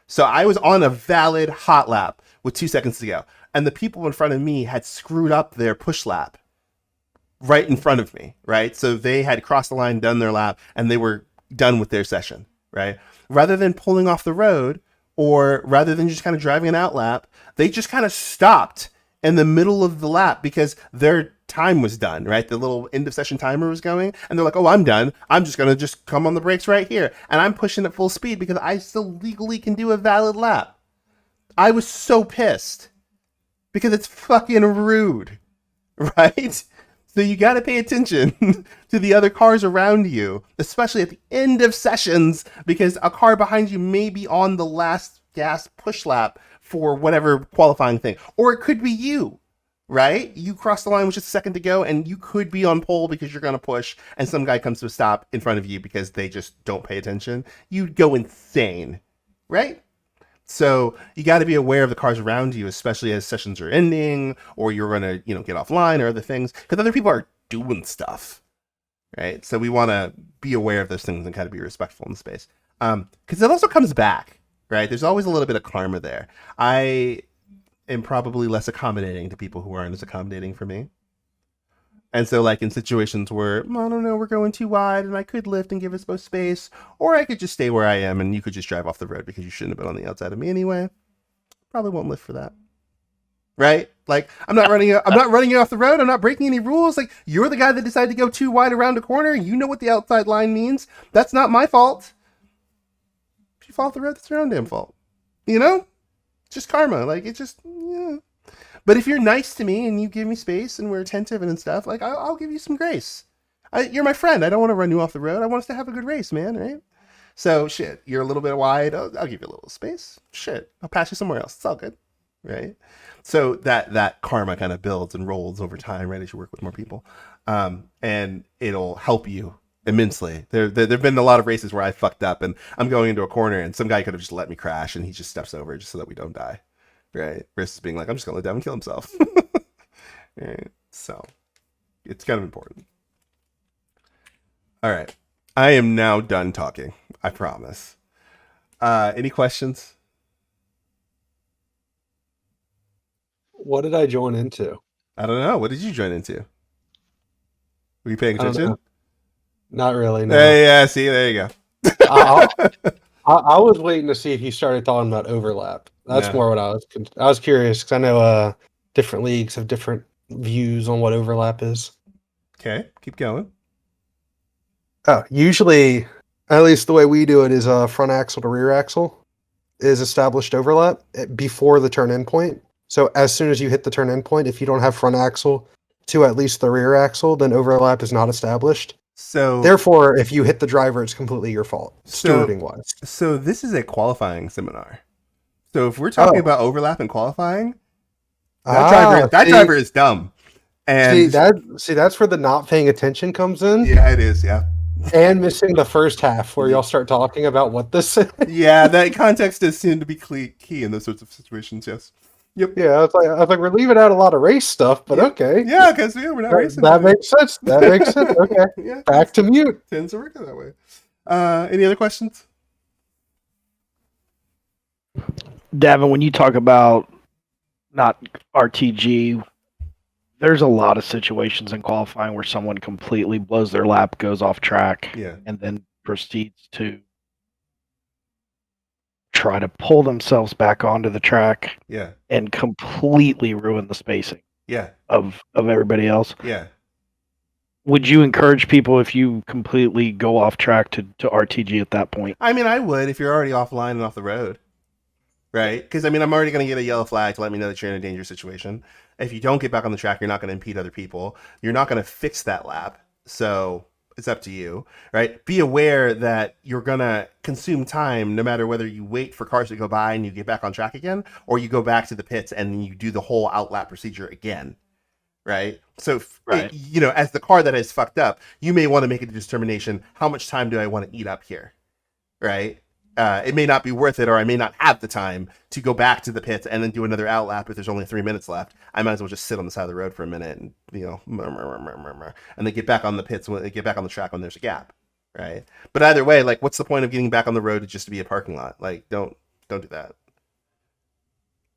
So I was on a valid hot lap with 2 seconds to go. And the people in front of me had screwed up their push lap right in front of me, right? So they had crossed the line, done their lap, and they were done with their session, right? Rather than pulling off the road, or rather than just kind of driving an out lap, they just kind of stopped in the middle of the lap because their time was done, right? The little end of session timer was going, and they're like, oh, I'm done. I'm just going to just come on the brakes right here. And I'm pushing at full speed because I still legally can do a valid lap. I was so pissed because it's fucking rude, right? So you got to pay attention to the other cars around you, especially at the end of sessions, because a car behind you may be on the last gas push lap for whatever qualifying thing. Or it could be you, right? You cross the line with just a second to go, and you could be on pole because you're going to push, and some guy comes to a stop in front of you because they just don't pay attention. You'd go insane, right? So you got to be aware of the cars around you, especially as sessions are ending, or you're going to, get offline or other things, because other people are doing stuff, right? So we want to be aware of those things and kind of be respectful in the space. Because it also comes back, right? There's always a little bit of karma there. I am probably less accommodating to people who aren't as accommodating for me. And so, like, in situations where, I don't know, we're going too wide and I could lift and give us both space, or I could just stay where I am and you could just drive off the road because you shouldn't have been on the outside of me anyway. Probably won't lift for that. Right? Like, I'm not running you off the road. I'm not breaking any rules. Like, you're the guy that decided to go too wide around a corner. You know what the outside line means. That's not my fault. you fall off the road, that's your own damn fault. You know? Just karma. Like, it just, yeah. But if you're nice to me and you give me space and we're attentive and stuff, like, I'll give you some grace. You're my friend. I don't want to run you off the road. I want us to have a good race, man, right? So, shit, you're a little bit wide. I'll give you a little space. Shit, I'll pass you somewhere else. It's all good, right? So that karma kind of builds and rolls over time, right, as you work with more people. And it'll help you immensely. There've been a lot of races where I fucked up and I'm going into a corner and some guy could have just let me crash and he just steps over just so that we don't die, right? Versus being like, I'm just going to let Davin kill himself. Right? So it's kind of important. All right. I am now done talking. I promise. Any questions?
What did I join into?
I don't know. What did you join into? Were you paying
I don't
attention?
know. Not really. No.
Hey, yeah, see, there you go.
I was waiting to see if you started talking about overlap. That's
No.
more what I was curious because I know different leagues have different views on what overlap is.
Okay, keep going.
Oh, usually, at least the way we do it is front axle to rear axle is established overlap before the turn in point. So as soon as you hit the turn in point, if you don't have front axle to at least the rear axle, then overlap is not established.
So
Therefore, if you hit the driver, it's completely your fault, stewarding wise.
So this is a qualifying seminar. So if we're talking about overlap and qualifying, that driver is dumb. And
that's where the not paying attention comes in.
Yeah, it is. Yeah.
And missing the first half where y'all start talking about what this is.
Yeah, that context does seem to be key in those sorts of situations. Yes. Yep.
Yeah, I was like, we're leaving out a lot of race stuff, but okay.
Yeah, because we're not racing.
That makes sense. That makes sense. Okay.
Yeah.
Back to mute.
Tends to work that way. Any other questions?
Davin, when you talk about not RTG, there's a lot of situations in qualifying where someone completely blows their lap, goes off track, and then proceeds to try to pull themselves back onto the track, and completely ruin the spacing, of everybody else.
Yeah.
Would you encourage people if you completely go off track to RTG at that point?
I mean, I would if you're already offline and off the road. Right? Because, I mean, I'm already going to get a yellow flag to let me know that you're in a dangerous situation. If you don't get back on the track, you're not going to impede other people. You're not going to fix that lap. So it's up to you, right? Be aware that you're going to consume time no matter whether you wait for cars to go by and you get back on track again, or you go back to the pits and then you do the whole outlap procedure again. Right? So, as the car that is fucked up, you may want to make a determination, how much time do I want to eat up here? Right? It may not be worth it, or I may not have the time to go back to the pits and then do another outlap if there's only 3 minutes left. I might as well just sit on the side of the road for a minute and, and then get back on the pits, get back on the track when there's a gap, right? But either way, like, what's the point of getting back on the road just to be a parking lot? Like, don't do that.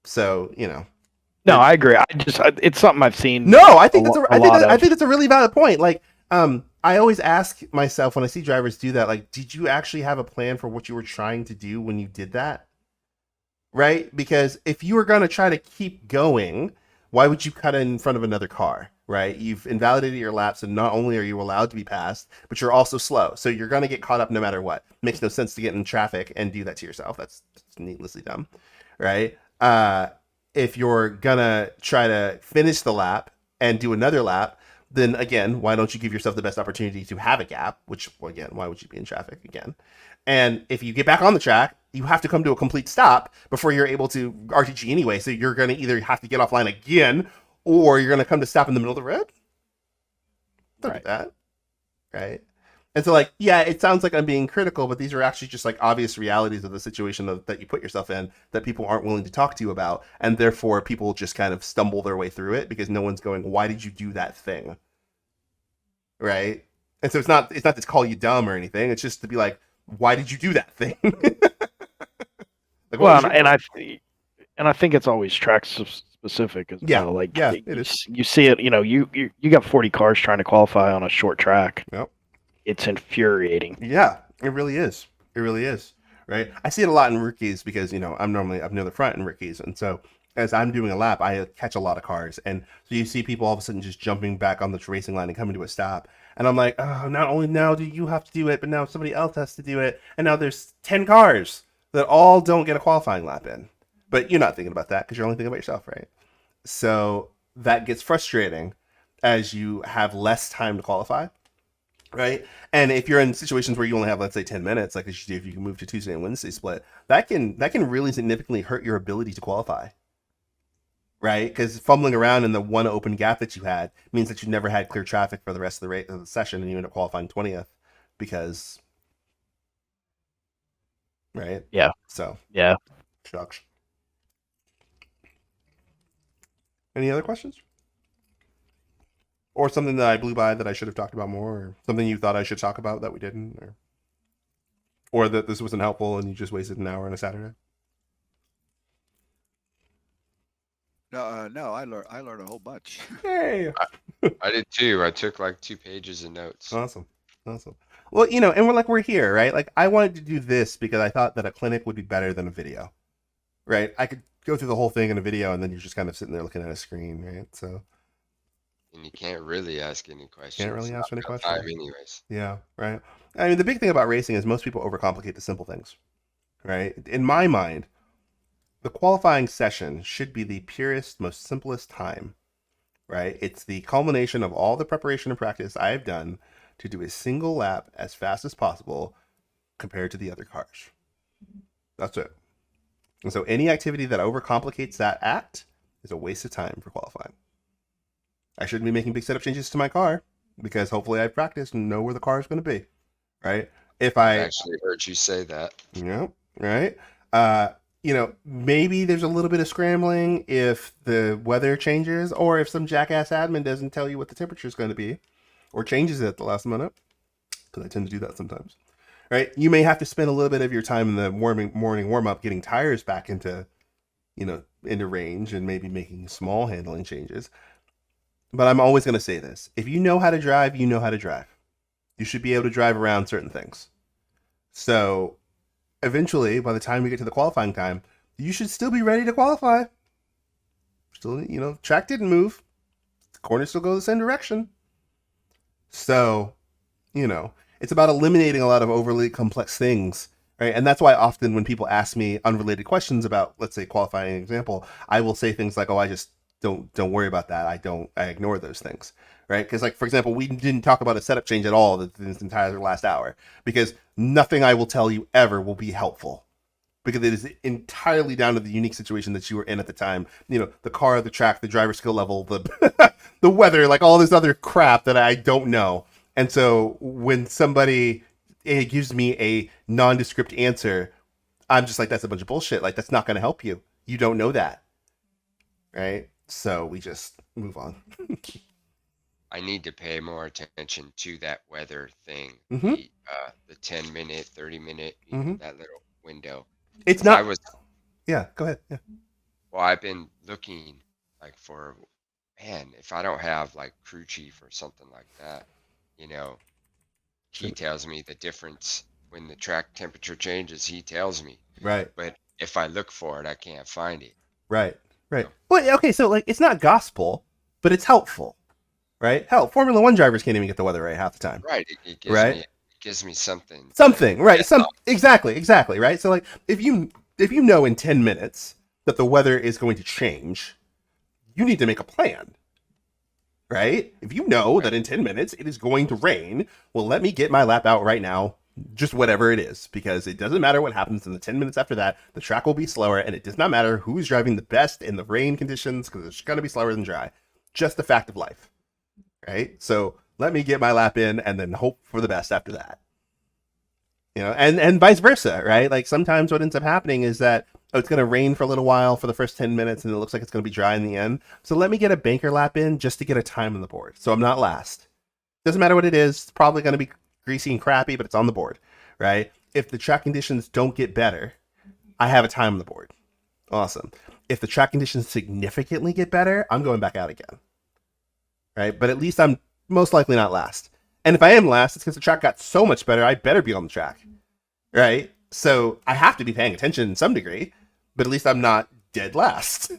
So,
No, I agree. It's something I've seen.
No, I think that's a really valid point. Like, I always ask myself when I see drivers do that, like, did you actually have a plan for what you were trying to do when you did that? Right? Because if you were going to try to keep going, why would you cut in front of another car? Right? You've invalidated your laps, and not only are you allowed to be passed, but you're also slow. So you're going to get caught up no matter what. Makes no sense to get in traffic and do that to yourself. That's needlessly dumb. Right? If you're going to try to finish the lap and do another lap, then again, why don't you give yourself the best opportunity to have a gap? Which, well, again, why would you be in traffic again? And if you get back on the track, you have to come to a complete stop before you're able to RTG anyway. So you're going to either have to get offline again, or you're going to come to stop in the middle of the road. Don't do that, right? And so, like, yeah, it sounds like I'm being critical, but these are actually just like obvious realities of the situation that you put yourself in that people aren't willing to talk to you about, and therefore people just kind of stumble their way through it because no one's going, "Why did you do that thing?" Right? And so it's not to call you dumb or anything. It's just to be like, "Why did you do that thing?"
I think it's always track specific as well. Like,
it is.
You see it. You got 40 cars trying to qualify on a short track.
Yep.
It's infuriating.
Yeah, it really is. It really is. Right? I see it a lot in rookies because, I'm normally up near the front in rookies. And so as I'm doing a lap, I catch a lot of cars. And so you see people all of a sudden just jumping back on the racing line and coming to a stop. And I'm like, oh, not only now do you have to do it, but now somebody else has to do it. And now there's 10 cars that all don't get a qualifying lap in. But you're not thinking about that because you're only thinking about yourself, right? So that gets frustrating as you have less time to qualify, right? And if you're in situations where you only have, let's say, 10 minutes, like if you can move to Tuesday and Wednesday split, that can really significantly hurt your ability to qualify, right? Because fumbling around in the one open gap that you had means that you never had clear traffic for the rest of the session, and you end up qualifying 20th because, right?
Yeah.
So
Yeah.
shucks. Any other questions? Or something that I blew by that I should have talked about more, or something you thought I should talk about that we didn't, or that this wasn't helpful and you just wasted an hour on a Saturday?
No, I learned a whole bunch.
Hey,
I did too. I took like 2 pages of notes.
awesome. Well, and we're here, right? Like, I wanted to do this because I thought that a clinic would be better than a video, right? I could go through the whole thing in a video, and then you're just kind of sitting there looking at a screen, right? So.
And you can't really ask any questions.
Can't really ask any questions.
Time anyways.
Yeah, right. I mean, the big thing about racing is most people overcomplicate the simple things, right? In my mind, the qualifying session should be the purest, most simplest time, right? It's the culmination of all the preparation and practice I have done to do a single lap as fast as possible compared to the other cars. That's it. And so any activity that overcomplicates that act is a waste of time for qualifying. I shouldn't be making big setup changes to my car because hopefully I've practiced and know where the car is going to be, right? If I
actually heard you say that.
Yeah, right. Maybe there's a little bit of scrambling if the weather changes or if some jackass admin doesn't tell you what the temperature is going to be or changes it at the last minute, because I tend to do that sometimes, right? You may have to spend a little bit of your time in the morning warm-up getting tires back into range and maybe making small handling changes. But I'm always going to say this. If you know how to drive, you know how to drive. You should be able to drive around certain things. So eventually, by the time we get to the qualifying time, you should still be ready to qualify. Still, track didn't move. The corners still go the same direction. So, it's about eliminating a lot of overly complex things, right? And that's why often when people ask me unrelated questions about, let's say, qualifying example, I will say things like, "Oh, I just don't worry about that. I ignore those things," right? Because, like, for example, we didn't talk about a setup change at all this entire last hour because nothing I will tell you ever will be helpful because it is entirely down to the unique situation that you were in at the time. The car, the track, the driver skill level, the the weather, like all this other crap that I don't know. And so when somebody gives me a nondescript answer, I'm just like, that's a bunch of bullshit. Like, that's not going to help you. You don't know that, right? So we just move on.
I need to pay more attention to that weather thing.
Mm-hmm.
The 10-minute, 30-minute, that little window.
It's not. Yeah, go ahead. Yeah.
Well, I've been looking like for, if I don't have like crew chief or something like that, he tells me the difference when the track temperature changes. He tells me.
Right.
But if I look for it, I can't find it.
Right. Well, okay, so like it's not gospel, but it's helpful, right? Hell, Formula One drivers can't even get the weather right half the time.
Right. It gives me something.
Something, right? Exactly, right? So like if you know in 10 minutes that the weather is going to change, you need to make a plan. Right? If you know that in 10 minutes it is going to rain, well, let me get my lap out right now, just whatever it is, because it doesn't matter what happens in the 10 minutes after that. The track will be slower, and it does not matter who's driving the best in the rain conditions, because it's going to be slower than dry. Just a fact of life. Right? So let me get my lap in and then hope for the best after that. And vice versa, right? Like sometimes what ends up happening is that it's going to rain for a little while for the first 10 minutes and it looks like it's going to be dry in the end. So let me get a banker lap in just to get a time on the board. So I'm not last. Doesn't matter what it is. It's probably going to be greasy and crappy, but it's on the board, right? If the track conditions don't get better, I have a time on the board. Awesome. If the track conditions significantly get better, I'm going back out again, right? But at least I'm most likely not last. And if I am last, it's because the track got so much better, I better be on the track, right? So I have to be paying attention in some degree, but at least I'm not dead last.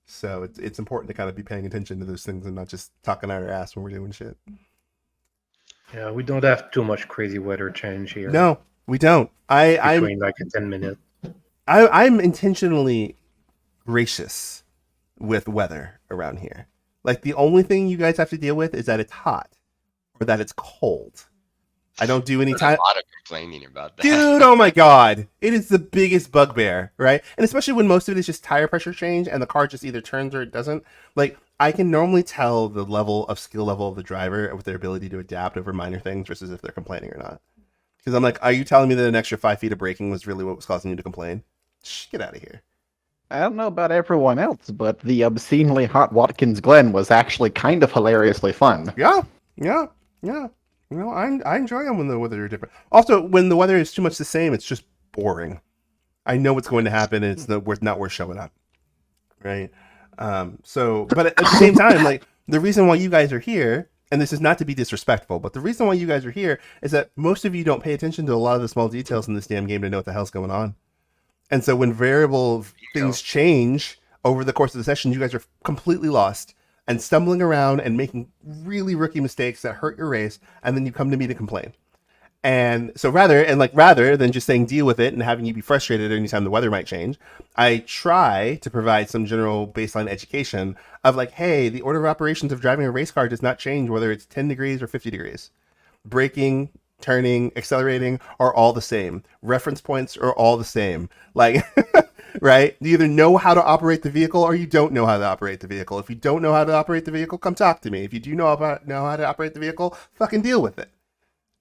So it's important to kind of be paying attention to those things and not just talking out our ass when we're doing shit.
Yeah, we don't have too much crazy weather change here.
No, We don't.
between like a 10 minute.
I'm intentionally gracious with weather around here. Like the only thing you guys have to deal with is that it's hot or that it's cold. I don't do any
There's
time.
a lot of complaining about that.
Dude, oh my god. It is the biggest bugbear, right? And especially when most of it is just tire pressure change and the car just either turns or it doesn't. Like, I can normally tell the level of skill level of the driver with their ability to adapt over minor things versus if they're complaining or not. Because I'm like, are you telling me that an extra 5 feet of braking was really what was causing you to complain? Shh, get out of here.
I don't know about everyone else, but the obscenely hot Watkins Glen was actually kind of hilariously fun.
Yeah. You know, I enjoy them when the weather is different. Also, when the weather is too much the same, it's just boring. I know what's going to happen, and it's not worth showing up, right? But at the same time, like the reason why you guys are here, and this is not to be disrespectful, but the reason why you guys are here is that most of you don't pay attention to a lot of the small details in this damn game to know what the hell's going on. And so when variable things change over the course of the session, you guys are completely lost and stumbling around and making really rookie mistakes that hurt your race, and then you come to me to complain. And so rather than just saying deal with it and having you be frustrated anytime the weather might change, I try to provide some general baseline education of like, hey, the order of operations of driving a race car does not change whether it's 10 degrees or 50 degrees. Braking, turning, accelerating are all the same. Reference points are all the same. Like, right? You either know how to operate the vehicle or you don't know how to operate the vehicle. If you don't know how to operate the vehicle, come talk to me. If you do know how to operate the vehicle, fucking deal with it.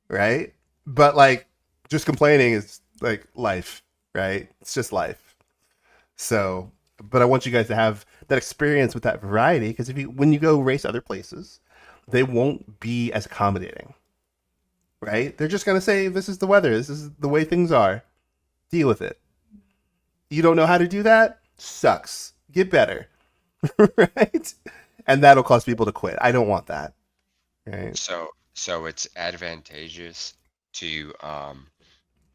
Right? But like, just complaining is like life, right? It's just life. So, but I want you guys to have that experience with that variety, because when you go race other places, they won't be as accommodating, right? They're just gonna say, "This is the weather. This is the way things are. Deal with it." You don't know how to do that? Sucks. Get better, right? And that'll cause people to quit. I don't want that, right?
So it's advantageous to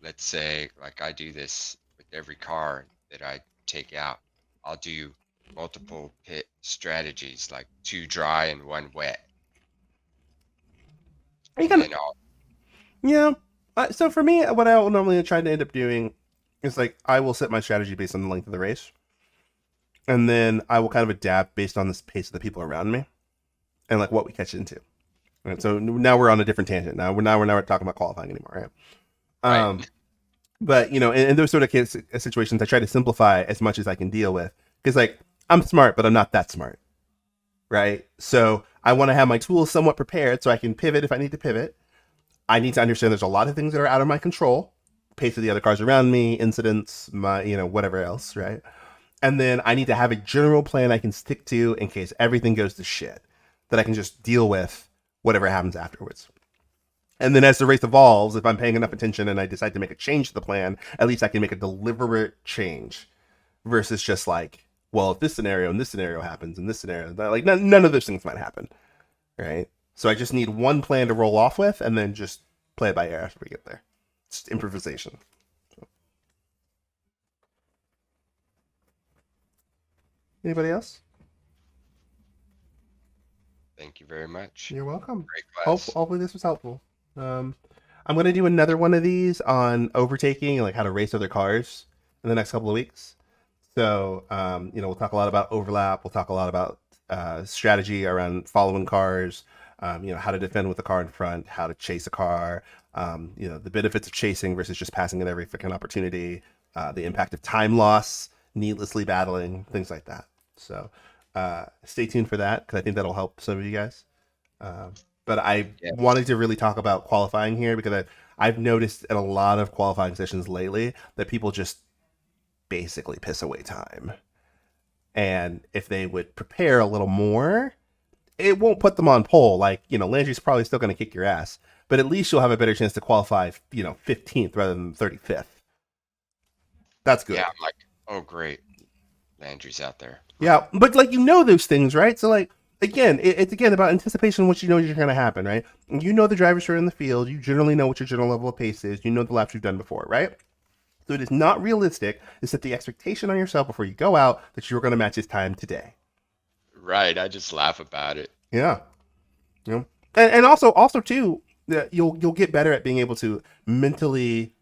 let's say like I do this with every car that I take out. I'll do multiple pit strategies, like 2 dry and 1 wet.
Are you
And
gonna?
then
Yeah. So for me, what I will normally try to end up doing is like I will set my strategy based on the length of the race, and then I will kind of adapt based on the pace of the people around me, and like what we catch into. Right. So now we're on a different tangent. Now we're not talking about qualifying anymore, right?
Right.
But you know, in those sort of situations, I try to simplify as much as I can deal with, because like I'm smart, but I'm not that smart, right? So I want to have my tools somewhat prepared so I can pivot if I need to pivot. I need to understand there's a lot of things that are out of my control, pace of the other cars around me, incidents, my whatever else, right? And then I need to have a general plan I can stick to in case everything goes to shit, that I can just deal with whatever happens afterwards. And then as the race evolves, if I'm paying enough attention and I decide to make a change to the plan, at least I can make a deliberate change versus just like, well, if this scenario and this scenario happens and this scenario, like none of those things might happen, right? So I just need one plan to roll off with and then just play it by ear after we get there. It's just improvisation. So. Anybody else?
Thank you very much.
You're welcome.
Great class.
Hopefully this was helpful. I'm going to do another one of these on overtaking and like how to race other cars in the next couple of weeks. So, we'll talk a lot about overlap. We'll talk a lot about strategy around following cars, how to defend with the car in front, how to chase a car, the benefits of chasing versus just passing at every freaking opportunity, the impact of time loss, needlessly battling, things like that. So stay tuned for that, because I think that'll help some of you guys. But I wanted to really talk about qualifying here, because I've noticed in a lot of qualifying sessions lately that people just basically piss away time. And if they would prepare a little more, it won't put them on pole. Like, Landry's probably still going to kick your ass, but at least you'll have a better chance to qualify, 15th rather than 35th. That's good.
Yeah, I'm like, oh, great. Landry's out there.
Yeah, but like, those things, right? So like, again, it's again about anticipation, what you're going to happen, right? The drivers who are in the field. You generally know what your general level of pace is. The laps you've done before, right? So it is not realistic to set the expectation on yourself before you go out that you're going to match his time today.
Right. I just laugh about it.
Yeah. And also too, you'll get better at being able to mentally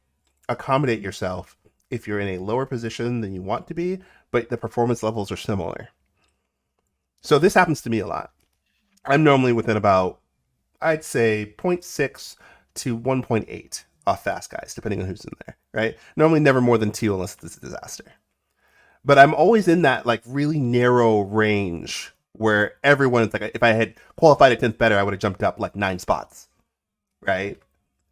accommodate yourself if you're in a lower position than you want to be, but the performance levels are similar. So this happens to me a lot. I'm normally within about, I'd say 0.6 to 1.8 off fast guys, depending on who's in there, right? Normally never more than 2 unless it's a disaster. But I'm always in that like really narrow range where everyone is like, if I had qualified at 10th better, I would have jumped up like 9 spots, right?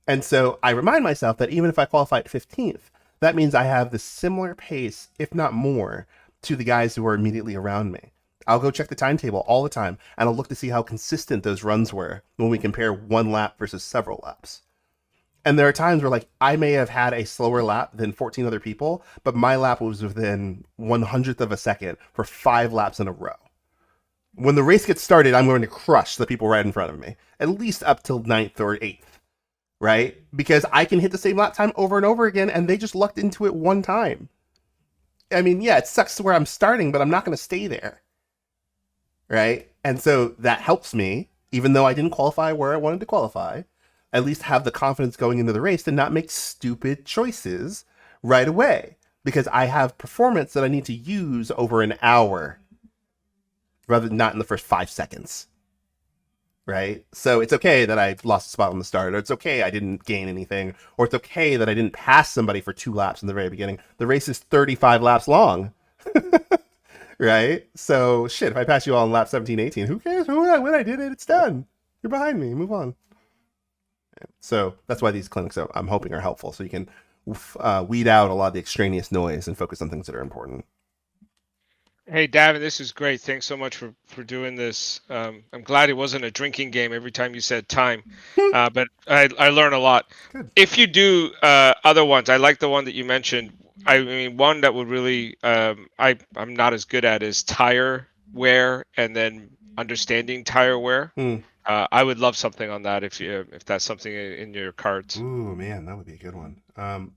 And so I remind myself that even if I qualify at 15th, that means I have the similar pace, if not more, to the guys who are immediately around me. I'll go check the timetable all the time, and I'll look to see how consistent those runs were when we compare one lap versus several laps. And there are times where, like, I may have had a slower lap than 14 other people, but my lap was within 100th of a second for 5 laps in a row. When the race gets started, I'm going to crush the people right in front of me, at least up till 9th or 8th. Right? Because I can hit the same lap time over and over again, and they just lucked into it one time. I mean, yeah, it sucks where I'm starting, but I'm not going to stay there. Right? And so that helps me, even though I didn't qualify where I wanted to qualify, at least have the confidence going into the race to not make stupid choices right away. Because I have performance that I need to use over an hour, rather than not in the first 5 seconds. Right? So it's okay that I lost a spot on the start, or it's okay I didn't gain anything, or it's okay that I didn't pass somebody for 2 laps in the very beginning. The race is 35 laps long. Right? So shit, if I pass you all in lap 17, 18, who cares? When I did it, it's done. You're behind me. Move on. So that's why these clinics, I'm hoping, are helpful, so you can weed out a lot of the extraneous noise and focus on things that are important.
Hey, Davin, this is great. Thanks so much for doing this. I'm glad it wasn't a drinking game every time you said time, but I learned a lot.
Good.
If you do other ones, I like the one that you mentioned. I mean, one that would really I'm not as good at is tire wear and then understanding tire wear. I would love something on that if that's something in your cards.
Ooh, man, that would be a good one.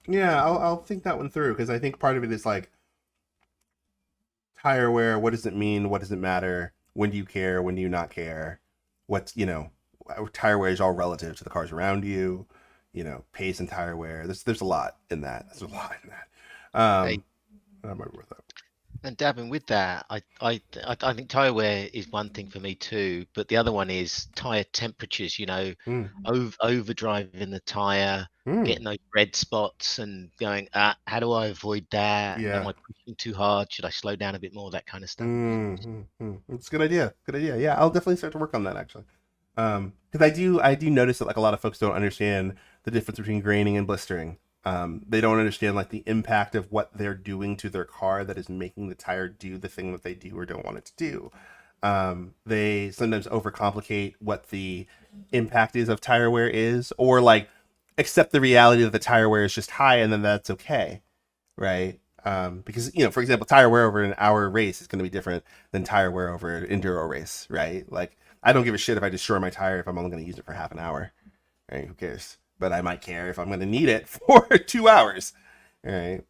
Yeah, I'll think that one through, because I think part of it is like tire wear. What does it mean? What does it matter? When do you care? When do you not care? What's, tire wear is all relative to the cars around you. Pace and tire wear. There's a lot in that. There's a lot in that.
Hey.
I don't remember what that.
And Davin, with that, I think tyre wear is one thing for me too, but the other one is tyre temperatures. Overdriving the tyre, getting those red spots, and going, how do I avoid that?
Yeah.
Am I pushing too hard? Should I slow down a bit more? That kind of stuff.
It's a good idea. Good idea. Yeah, I'll definitely start to work on that, actually. Because I do notice that like a lot of folks don't understand the difference between graining and blistering. They don't understand like the impact of what they're doing to their car that is making the tire do the thing that they do or don't want it to do. They sometimes overcomplicate what the impact is of tire wear is, or like accept the reality that the tire wear is just high and then that's okay, right? Because for example, tire wear over an hour race is going to be different than tire wear over an enduro race, right? Like I don't give a shit if I destroy my tire if I'm only going to use it for half an hour, right? Who cares? But I might care if I'm going to need it for 2 hours, right?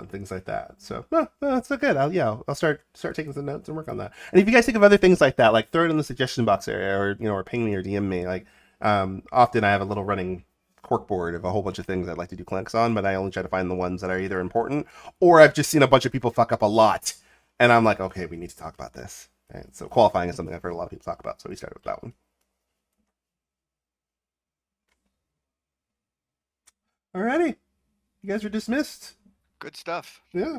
Things like that. So that's so good. I'll start taking some notes and work on that. And if you guys think of other things like that, like throw it in the suggestion box area, or ping me or DM me. Like often I have a little running corkboard of a whole bunch of things I'd like to do clinics on, but I only try to find the ones that are either important or I've just seen a bunch of people fuck up a lot, and I'm like, okay, we need to talk about this. Right? So qualifying is something I've heard a lot of people talk about, so we started with that one. Alrighty, you guys are dismissed.
Good stuff.
Yeah.